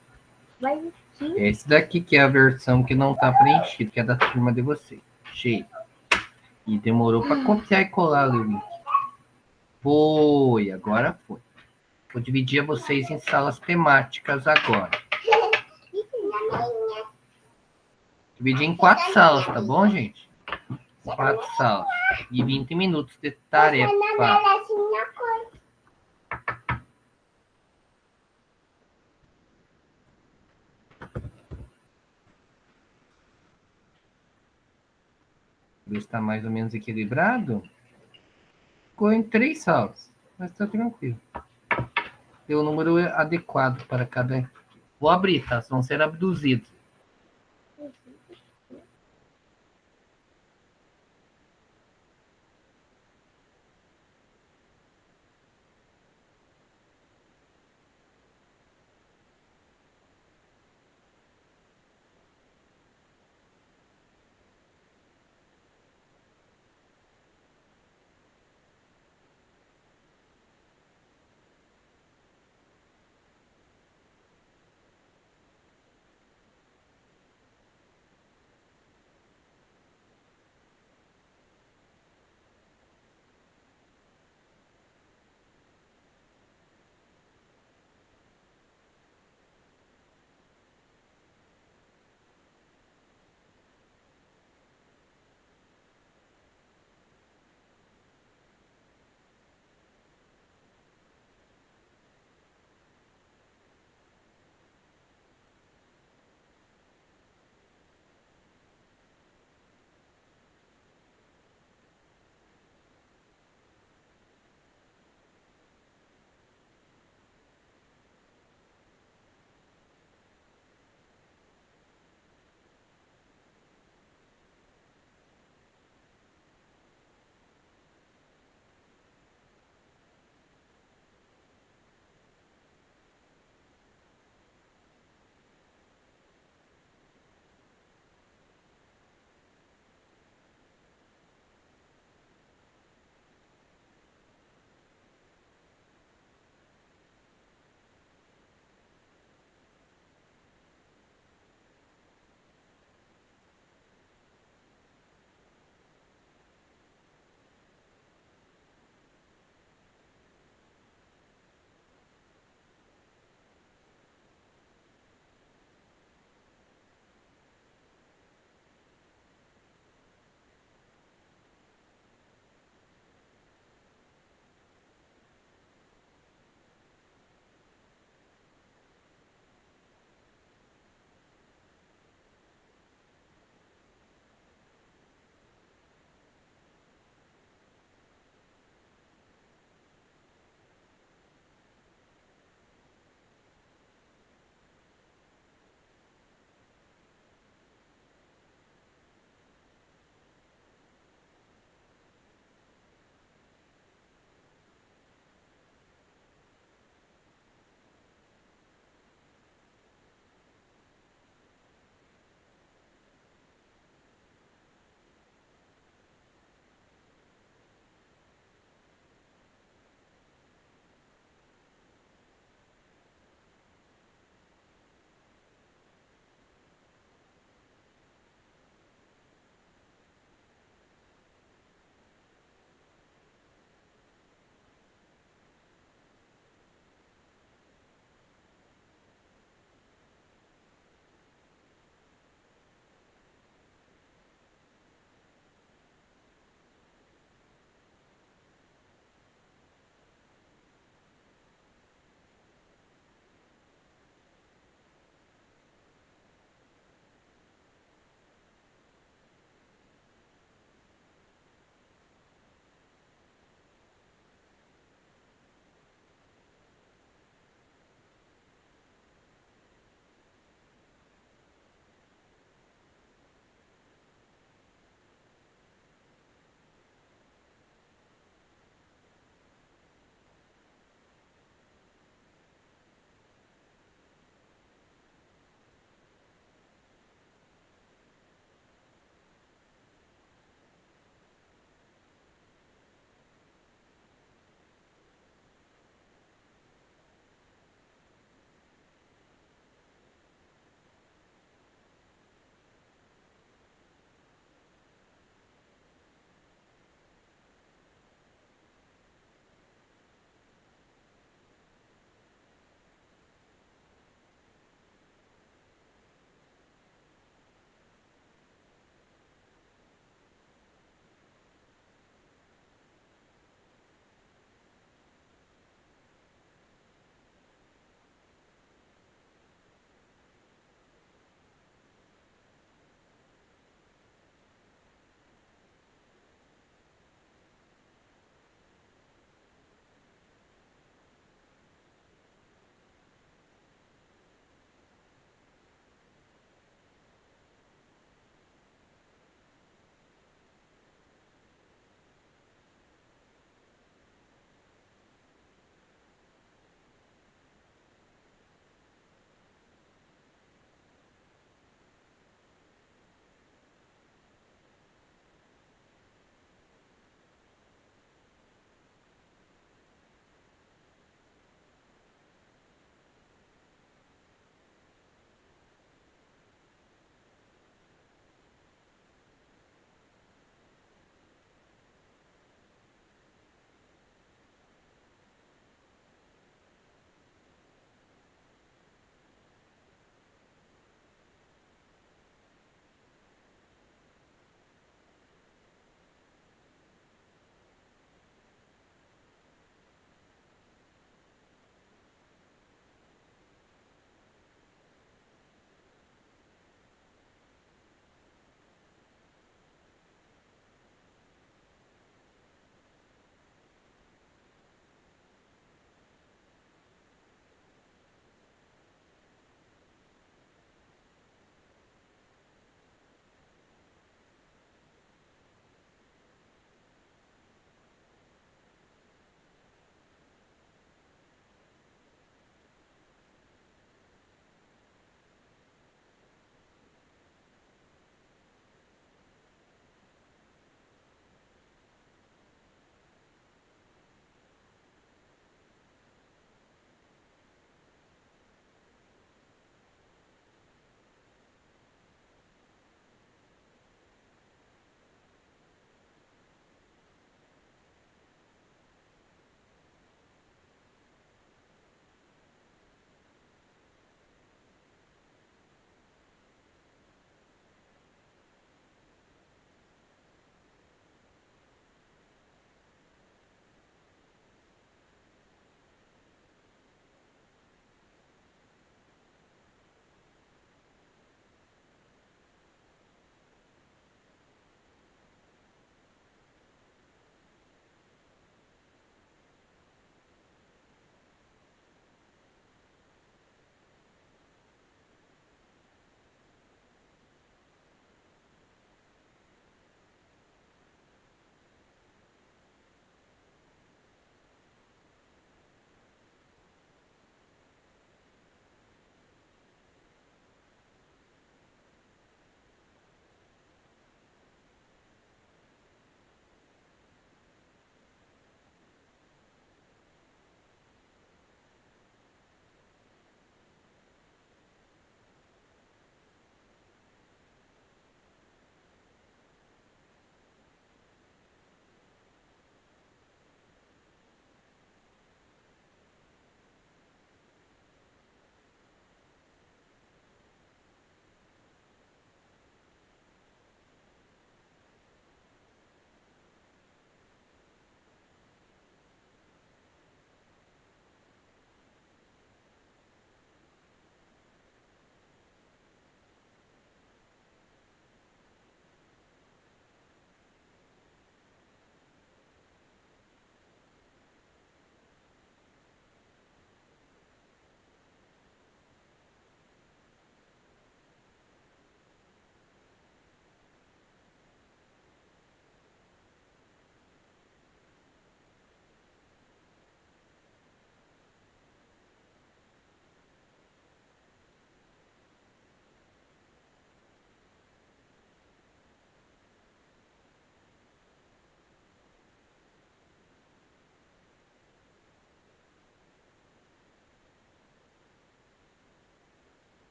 Speaker 13: Vai aqui.
Speaker 1: Esse daqui que é a versão que não tá preenchida, que é da turma de vocês. Cheio. E demorou para copiar e colar ali o link. Foi, agora foi. Vou dividir vocês em salas temáticas agora. Dividir em 4 salas, tá bom, gente? 4 salas. E 20 minutos de tarefa. Está mais ou menos equilibrado. Ficou em 3 salas, mas está tranquilo. Tem o número adequado para cada. Vou abrir, tá? Vão ser abduzidos.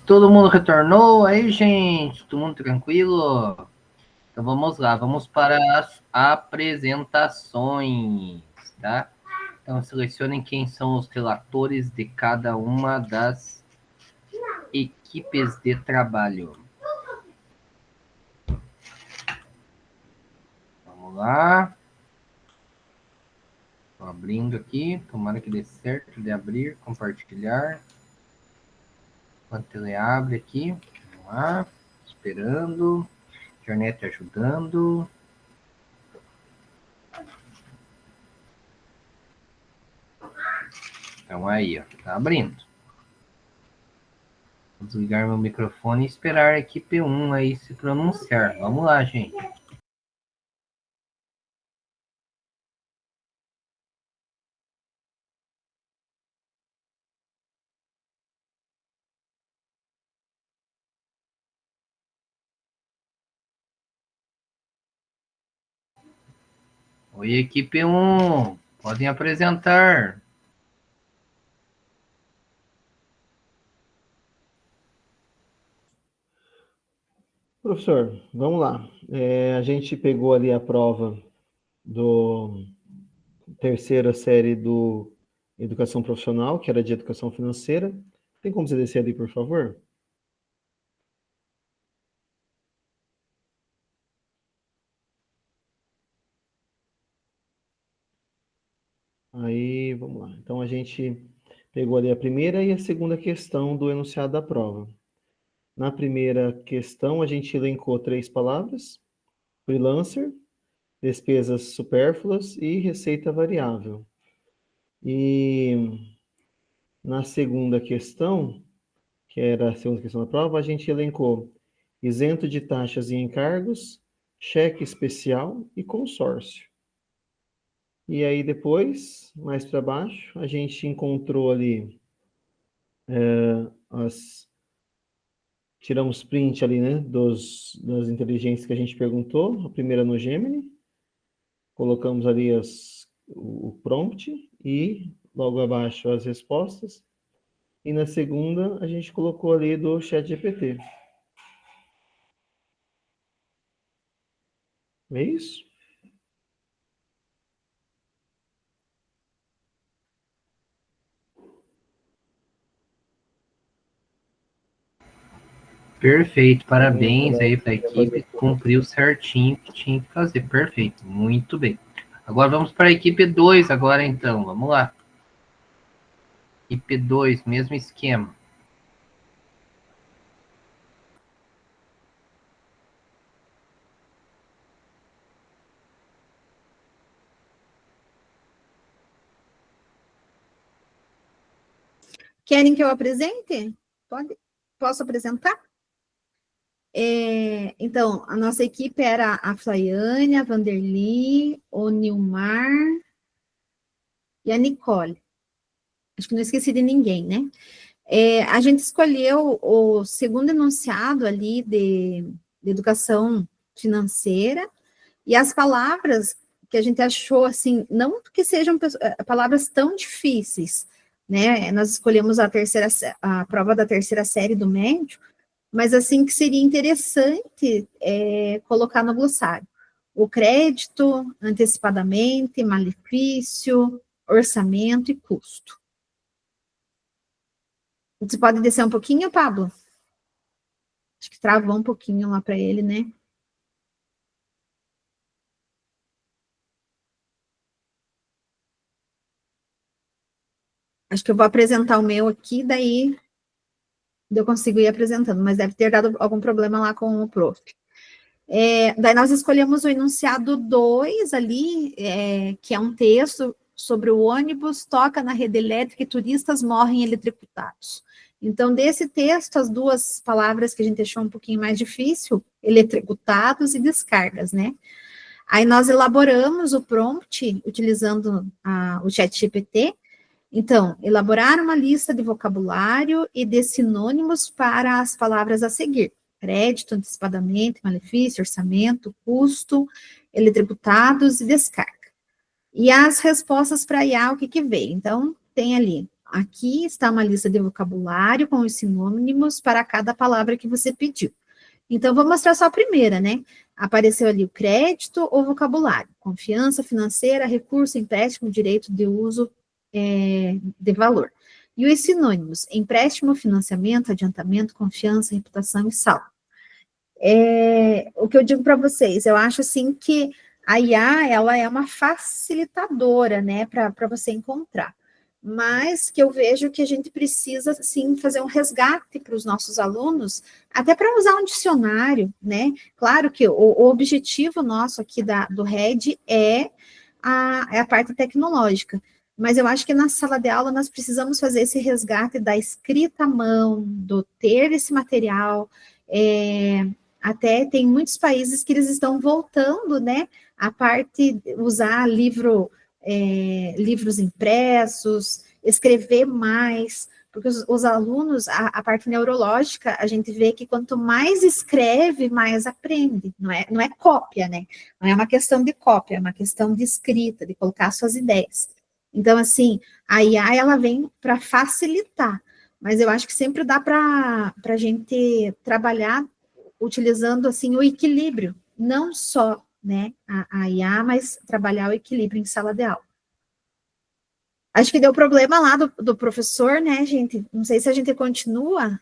Speaker 1: Todo mundo retornou aí, gente? Todo mundo tranquilo? Então vamos lá, vamos para as apresentações, tá? Então selecionem quem são os relatores de cada uma das equipes de trabalho. Vamos lá. Estou abrindo aqui, tomara que dê certo de abrir, compartilhar. Enquanto ele abre aqui, vamos lá, esperando. Internet ajudando. Então aí, ó, tá abrindo. Vou desligar meu microfone e esperar a equipe 1 aí se pronunciar. Vamos lá, gente. Oi, equipe 1. Podem apresentar.
Speaker 8: Professor, vamos lá. A gente pegou ali a prova do terceira série do Educação Profissional, que era de Educação Financeira. Tem como você descer ali, por favor? Aí, vamos lá. Então, a gente pegou ali a primeira e a segunda questão do enunciado da prova. Na primeira questão, a gente elencou 3 palavras: freelancer, despesas supérfluas e receita variável. E na segunda questão, que era a segunda questão da prova, a gente elencou isento de taxas e encargos, cheque especial e consórcio. E aí depois, mais para baixo, a gente encontrou ali tiramos print ali, né, das inteligências que a gente perguntou, a primeira no Gemini, colocamos ali o prompt e logo abaixo as respostas, e na segunda a gente colocou ali do ChatGPT. É isso?
Speaker 1: Perfeito, parabéns aí para a equipe, cumpriu certinho o que tinha que fazer, perfeito, muito bem. Agora vamos para a equipe 2 agora então, vamos lá. Equipe 2, mesmo esquema.
Speaker 7: Querem que eu apresente? Posso apresentar? Então, a nossa equipe era a Flaiane, a Vanderly, o Nilmar e a Nicole. Acho que não esqueci de ninguém, né? A gente escolheu o segundo enunciado ali de educação financeira e as palavras que a gente achou, assim, não que sejam palavras tão difíceis, né? Nós escolhemos a prova da terceira série do médio, mas assim que seria interessante colocar no glossário. O crédito, antecipadamente, malefício, orçamento e custo. Você pode descer um pouquinho, Pablo? Acho que travou um pouquinho lá para ele, né? Acho que eu vou apresentar o meu aqui, daí eu consigo ir apresentando, mas deve ter dado algum problema lá com o prof. Daí nós escolhemos o enunciado 2 ali, que é um texto sobre o ônibus, toca na rede elétrica e turistas morrem eletrocutados. Então, desse texto, as 2 palavras que a gente achou um pouquinho mais difícil, eletrocutados e descargas, né? Aí nós elaboramos o prompt utilizando o ChatGPT. Então, elaborar uma lista de vocabulário e de sinônimos para as palavras a seguir: crédito, antecipadamente, malefício, orçamento, custo, eletrocutados e descarga. E as respostas para IA, o que veio? Então, tem ali aqui está uma lista de vocabulário com os sinônimos para cada palavra que você pediu. Então, vou mostrar só a primeira, né? Apareceu ali o crédito ou vocabulário. Confiança financeira, recurso, empréstimo, direito de uso de valor. E os sinônimos: empréstimo, financiamento, adiantamento, confiança, reputação e saldo. O que eu digo para vocês, eu acho assim que a IA, ela é uma facilitadora, né, para você encontrar. Mas que eu vejo que a gente precisa, sim, fazer um resgate para os nossos alunos, até para usar um dicionário, né? Claro que o objetivo nosso aqui do RED é a parte tecnológica, mas eu acho que na sala de aula nós precisamos fazer esse resgate da escrita à mão, do ter esse material. Até tem muitos países que eles estão voltando, né? A parte, usar livros impressos, escrever mais, porque os alunos, a parte neurológica, a gente vê que quanto mais escreve, mais aprende, não é cópia, né? Não é uma questão de cópia, é uma questão de escrita, de colocar suas ideias. Então, assim, a IA, ela vem para facilitar, mas eu acho que sempre dá para a gente trabalhar utilizando, assim, o equilíbrio, não só, né, a IA, mas trabalhar o equilíbrio em sala de aula. Acho que deu problema lá do professor, né, gente? Não sei se a gente continua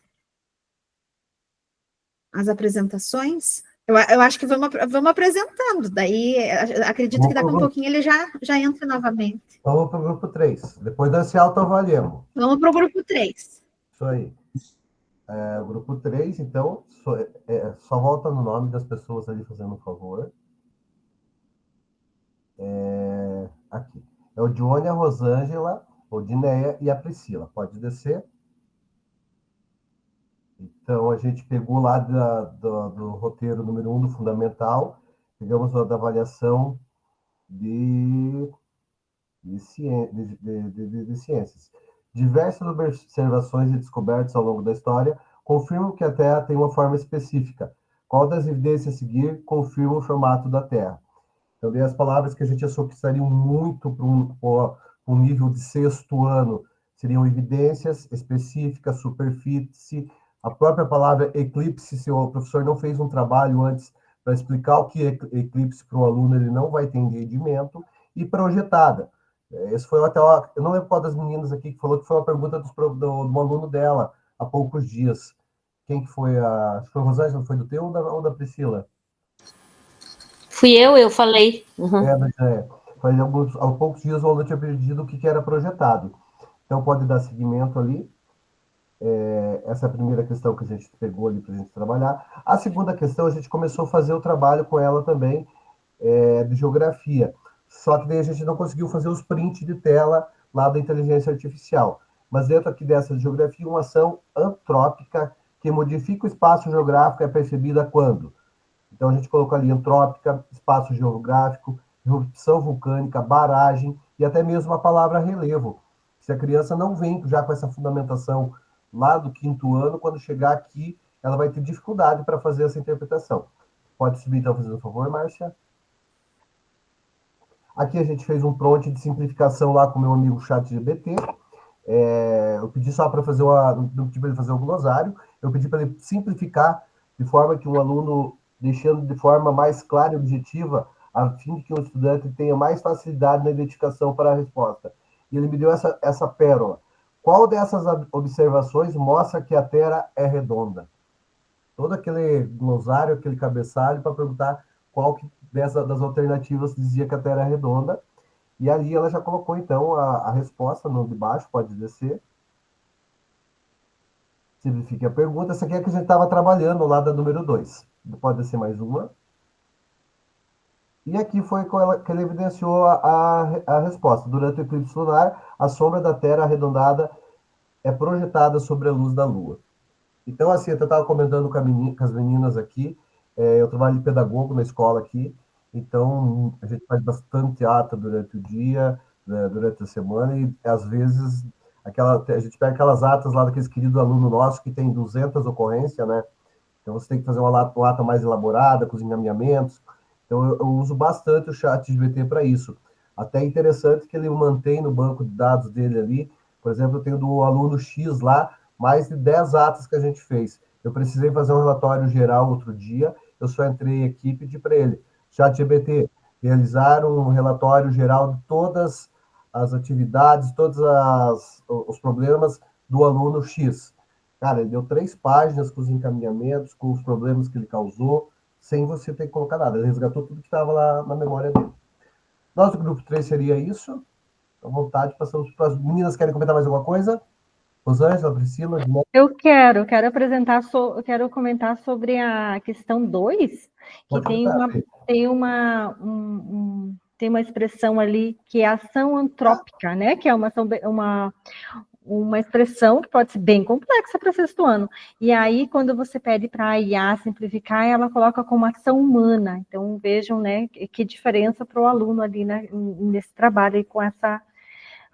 Speaker 7: as apresentações. Eu acho que vamos apresentando, daí acredito que daqui a um pouquinho ele já entra novamente.
Speaker 4: Vamos para o grupo 3. Depois nós se autoavaliamos.
Speaker 7: Vamos para o grupo 3.
Speaker 4: Isso aí. O grupo 3, então, só volta no nome das pessoas ali, fazendo um favor. Aqui. É o Johnny, a Rosângela, o Dineia e a Priscila. Pode descer. Então, a gente pegou lá do roteiro número 1 do Fundamental, pegamos da avaliação de ciências. Diversas observações e descobertas ao longo da história confirmam que a Terra tem uma forma específica. Qual das evidências a seguir confirma o formato da Terra? Então, as palavras que a gente achou que estariam muito para um nível de 6º ano seriam evidências específicas, superfície. A própria palavra eclipse, se o professor não fez um trabalho antes para explicar o que é eclipse para o aluno, ele não vai ter entendimento. E projetada. Esse foi até, eu não lembro qual das meninas aqui que falou que foi uma pergunta do aluno dela há poucos dias. Quem que foi? Foi a Rosângela? Foi do teu ou da Priscila?
Speaker 11: Fui eu falei.
Speaker 4: Uhum. Há poucos dias o aluno tinha pedido o que era projetado. Então, pode dar seguimento ali. Essa é a primeira questão que a gente pegou ali para a gente trabalhar. A segunda questão, a gente começou a fazer o trabalho com ela também, de geografia. Só que daí a gente não conseguiu fazer os prints de tela lá da inteligência artificial. Mas dentro aqui dessa geografia, uma ação antrópica que modifica o espaço geográfico é percebida quando? Então, a gente colocou ali antrópica, espaço geográfico, erupção vulcânica, barragem e até mesmo a palavra relevo. Se a criança não vem já com essa fundamentação lá do 5º ano, quando chegar aqui, ela vai ter dificuldade para fazer essa interpretação. Pode subir, então, fazendo um favor, Márcia? Aqui a gente fez um prompt de simplificação lá com o meu amigo ChatGPT. Eu pedi só para fazer não pedi para ele fazer um glossário, eu pedi para ele simplificar de forma que o aluno, deixando de forma mais clara e objetiva, a fim de que o estudante tenha mais facilidade na identificação para a resposta. E ele me deu essa pérola. Qual dessas observações mostra que a Terra é redonda? Todo aquele glossário, aquele cabeçalho, para perguntar qual que das alternativas dizia que a Terra é redonda. E ali ela já colocou, então, a resposta no de baixo, pode descer. Simplifique a pergunta. Essa aqui é que a gente estava trabalhando lá da número 2. Pode descer mais uma. E aqui foi que ele evidenciou a resposta. Durante o eclipse lunar, a sombra da Terra arredondada é projetada sobre a luz da Lua. Então, assim, eu estava comentando com as meninas aqui, eu trabalho de pedagogo na escola aqui, então a gente faz bastante ata durante o dia, né, durante a semana, e às vezes a gente pega aquelas atas lá daqueles queridos alunos nossos que tem 200 ocorrências, né? Então você tem que fazer uma ata mais elaborada, com os encaminhamentos. Então eu uso bastante o ChatGPT para isso. Até é interessante que ele mantém no banco de dados dele ali Por exemplo, eu tenho do aluno X lá, mais de 10 atas que a gente fez. Eu precisei fazer um relatório geral outro dia, eu só entrei aqui e pedi para ele, ChatGPT, realizar um relatório geral de todas as atividades, os problemas do aluno X. Cara, ele deu 3 páginas com os encaminhamentos, com os problemas que ele causou, sem você ter que colocar nada. Ele resgatou tudo que estava lá na memória dele. Nosso grupo 3 seria isso. À vontade, passamos para as meninas. Querem comentar mais alguma coisa? Rosângela, Priscila?
Speaker 10: Eu quero apresentar, eu quero comentar sobre a questão 2, que tem uma expressão ali que é ação antrópica, né? Que é uma expressão que pode ser bem complexa para o sexto ano. E aí, quando você pede para a IA simplificar, ela coloca como ação humana. Então, vejam, né, que diferença para o aluno ali, né, nesse trabalho aí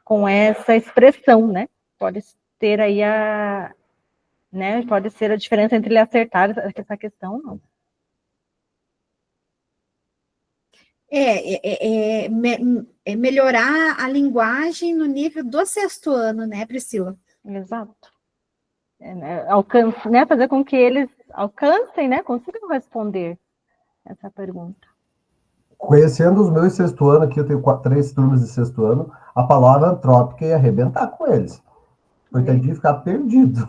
Speaker 10: com essa expressão, né? Pode ter aí né, pode ser a diferença entre ele acertar essa questão, não.
Speaker 7: Melhorar a linguagem no nível do sexto ano, né, Priscila?
Speaker 10: Exato. Né, né, fazer com que eles alcancem, né, consigam responder essa pergunta.
Speaker 4: Conhecendo os meus sexto ano, aqui eu tenho 3 turmas de sexto ano, a palavra antrópica ia arrebentar com eles. Eu entendi ficar perdido.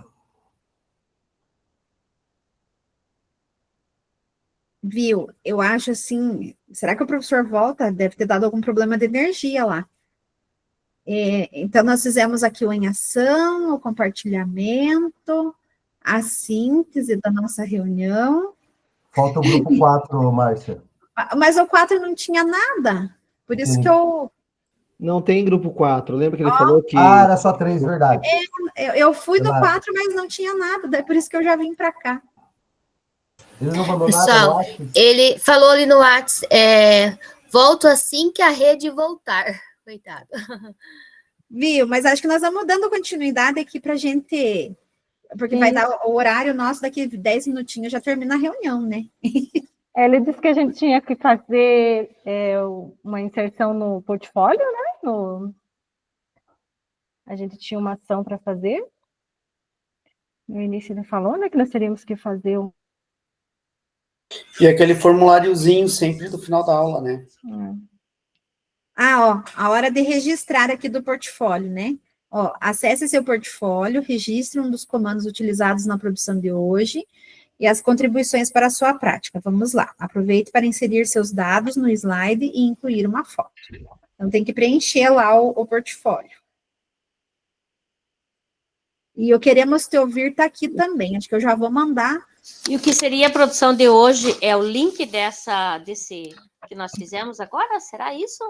Speaker 7: Viu? Eu acho assim, será que o professor volta? Deve ter dado algum problema de energia lá. Então, nós fizemos aqui o em ação, o compartilhamento, a síntese da nossa reunião.
Speaker 4: Falta o grupo 4, Márcia.
Speaker 7: Mas o 4 não tinha nada. Por isso que eu...
Speaker 8: Não tem grupo 4. Lembra que ele falou que...
Speaker 4: era só 3, verdade.
Speaker 7: Eu fui do 4, mas não tinha nada. Por isso que eu já vim para cá.
Speaker 4: Ele não falou
Speaker 11: Pessoal,
Speaker 4: nada no WhatsApp?
Speaker 11: Ele falou ali no WhatsApp, volto assim que a rede voltar. Coitado.
Speaker 7: Viu? Mas acho que nós vamos dando continuidade aqui para a gente... Porque vai dar o horário nosso, daqui 10 minutinhos já termina a reunião, né?
Speaker 10: Ele disse que a gente tinha que fazer uma inserção no portfólio, né? A gente tinha uma ação para fazer. No início ele falou, né, que nós teríamos que fazer
Speaker 12: E aquele formuláriozinho sempre do final da aula, né?
Speaker 7: A hora de registrar aqui do portfólio, né? Acesse seu portfólio, registre um dos comandos utilizados na produção de hoje e as contribuições para a sua prática. Vamos lá. Aproveite para inserir seus dados no slide e incluir uma foto. Então, tem que preencher lá o portfólio. E eu queremos te ouvir, tá aqui também. Acho que eu já vou mandar.
Speaker 14: E o que seria a produção de hoje é o link desse que nós fizemos agora? Será isso?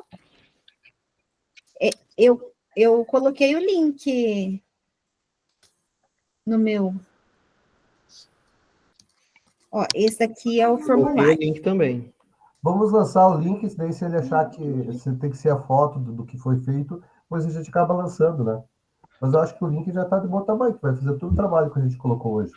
Speaker 7: Eu coloquei o link no meu. Esse aqui é o formulário.
Speaker 8: O link também.
Speaker 4: Vamos lançar o link, daí se ele achar que você tem que ser a foto do que foi feito, depois a gente acaba lançando, né? Mas eu acho que o link já está de bom tamanho, que vai fazer todo o trabalho que a gente colocou hoje.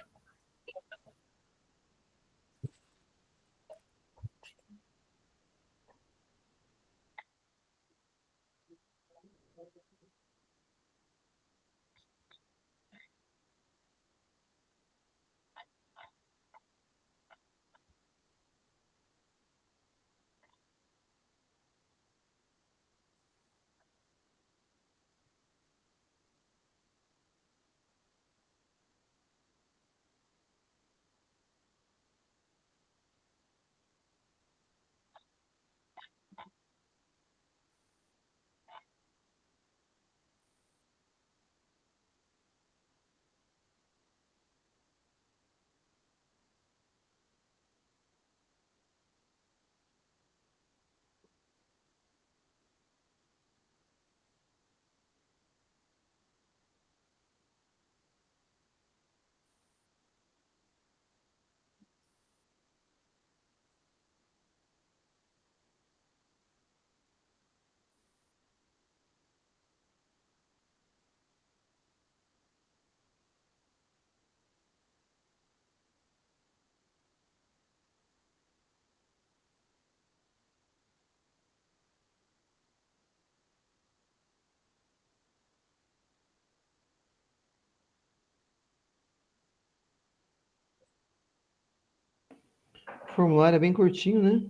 Speaker 8: formulário é bem curtinho, né?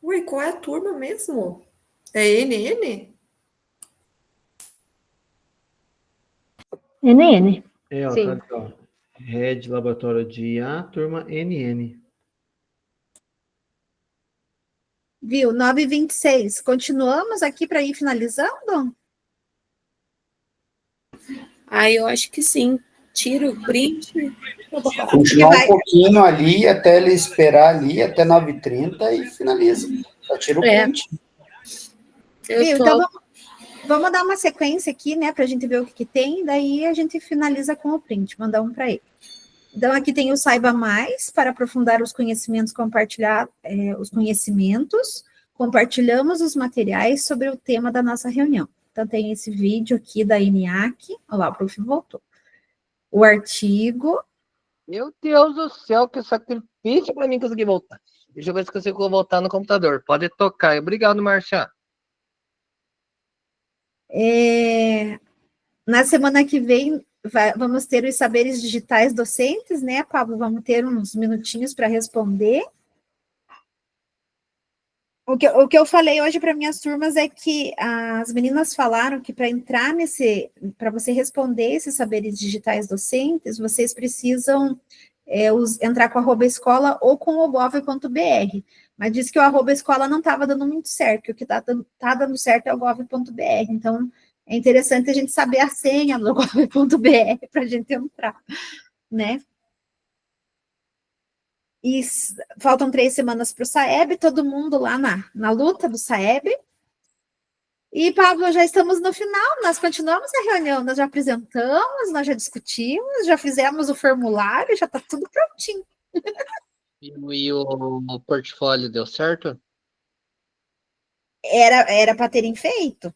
Speaker 15: Ui, qual é a turma mesmo? É NN?
Speaker 10: NN.
Speaker 8: É, ó, tá ali, ó. Red Laboratório de IA, turma NN.
Speaker 7: Viu? 9h26. Continuamos aqui para ir finalizando?
Speaker 3: Eu acho que sim. Tira o print.
Speaker 12: Continuar um pouquinho ali, até ele esperar ali, até 9h30 e finaliza. Só tira o print.
Speaker 7: Viu? Então vamos dar uma sequência aqui, né, para a gente ver o que tem, daí a gente finaliza com o print, mandar um para ele. Então, aqui tem o Saiba Mais, para aprofundar os conhecimentos, compartilhar os conhecimentos, compartilhamos os materiais sobre o tema da nossa reunião. Então, tem esse vídeo aqui da ENIAC, olha lá, o prof voltou. O artigo.
Speaker 1: Meu Deus do céu, que sacrifício para mim conseguir voltar. Deixa eu ver se consigo voltar no computador. Pode tocar. Obrigado, Marcia.
Speaker 7: Na semana que vem, vamos ter os saberes digitais docentes, né, Pablo? Vamos ter uns minutinhos para responder. O que eu falei hoje para minhas turmas é que as meninas falaram que para entrar para você responder esses saberes digitais docentes, vocês precisam entrar com a @escola ou com o gov.br. Mas disse que o @escola não estava dando muito certo, que o que está dando certo é o gov.br. Então, é interessante a gente saber a senha do gov.br para a gente entrar, né? E faltam 3 semanas para o SAEB, todo mundo lá na luta do SAEB. E, Pablo, já estamos no final, nós continuamos a reunião, nós já apresentamos, nós já discutimos, já fizemos o formulário, já está tudo prontinho.
Speaker 1: E o portfólio deu certo?
Speaker 7: Era para terem feito.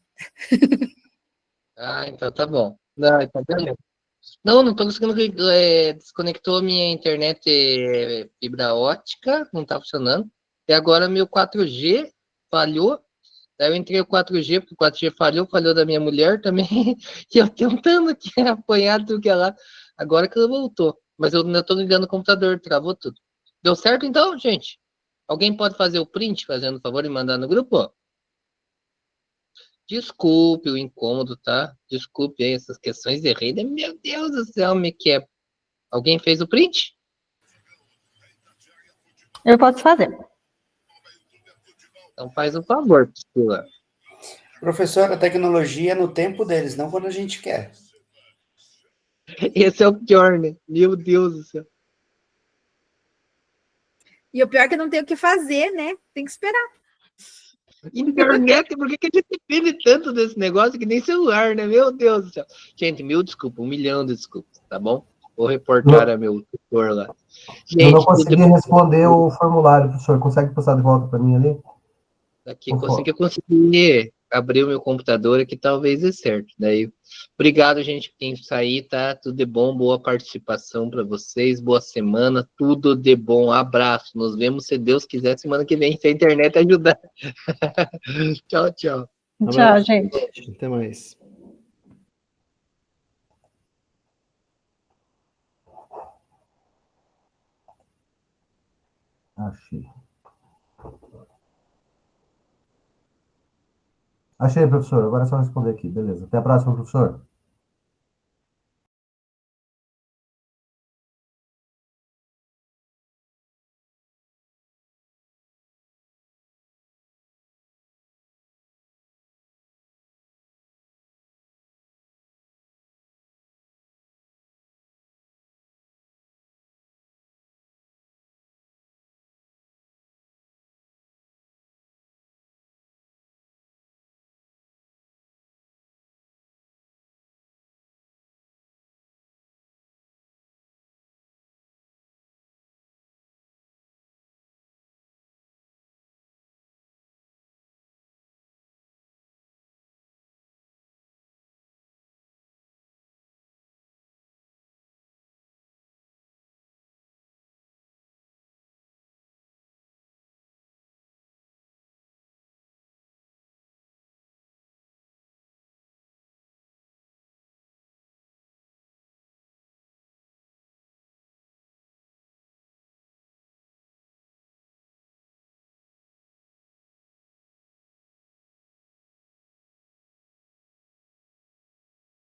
Speaker 1: Então tá bom. Não, então beleza. Não estou conseguindo. Desconectou minha internet fibra ótica, não está funcionando. E agora meu 4G falhou. Daí eu entrei o 4G, porque o 4G falhou da minha mulher também. E eu tentando aqui apanhar tudo que é lá. Agora que ela voltou. Mas eu não estou ligando o computador, travou tudo. Deu certo então, gente? Alguém pode fazer o print, fazendo favor, e mandar no grupo? Desculpe o incômodo, tá? Desculpe aí essas questões de rede. Meu Deus do céu, me quebra. Alguém fez o print?
Speaker 10: Eu posso fazer.
Speaker 1: Então faz um favor, Priscila.
Speaker 12: Professor, a tecnologia é no tempo deles, não quando a gente quer.
Speaker 1: Esse é o pior, né? Meu Deus do céu.
Speaker 7: E o pior é que não tem o que fazer, né? Tem que esperar.
Speaker 1: Internet, por que a gente depende tanto desse negócio que nem celular, né? Meu Deus do céu. Gente, mil desculpas, 1 milhão de desculpas, tá bom? Vou reportar a meu tutor lá.
Speaker 4: Eu não
Speaker 1: Gente,
Speaker 4: consegui responder o formulário, professor. Consegue passar de volta para mim ali?
Speaker 1: Daqui que eu consegui abrir o meu computador aqui, talvez dê certo. Daí, obrigado, gente, quem sair, tá? Tudo de bom, boa participação para vocês, boa semana, tudo de bom, abraço. Nos vemos, se Deus quiser, semana que vem, se a internet ajudar. Tchau, tchau.
Speaker 10: Tchau, gente.
Speaker 8: Até mais.
Speaker 4: Achei. Achei, professor. Agora é só responder aqui. Beleza. Até a próxima, professor.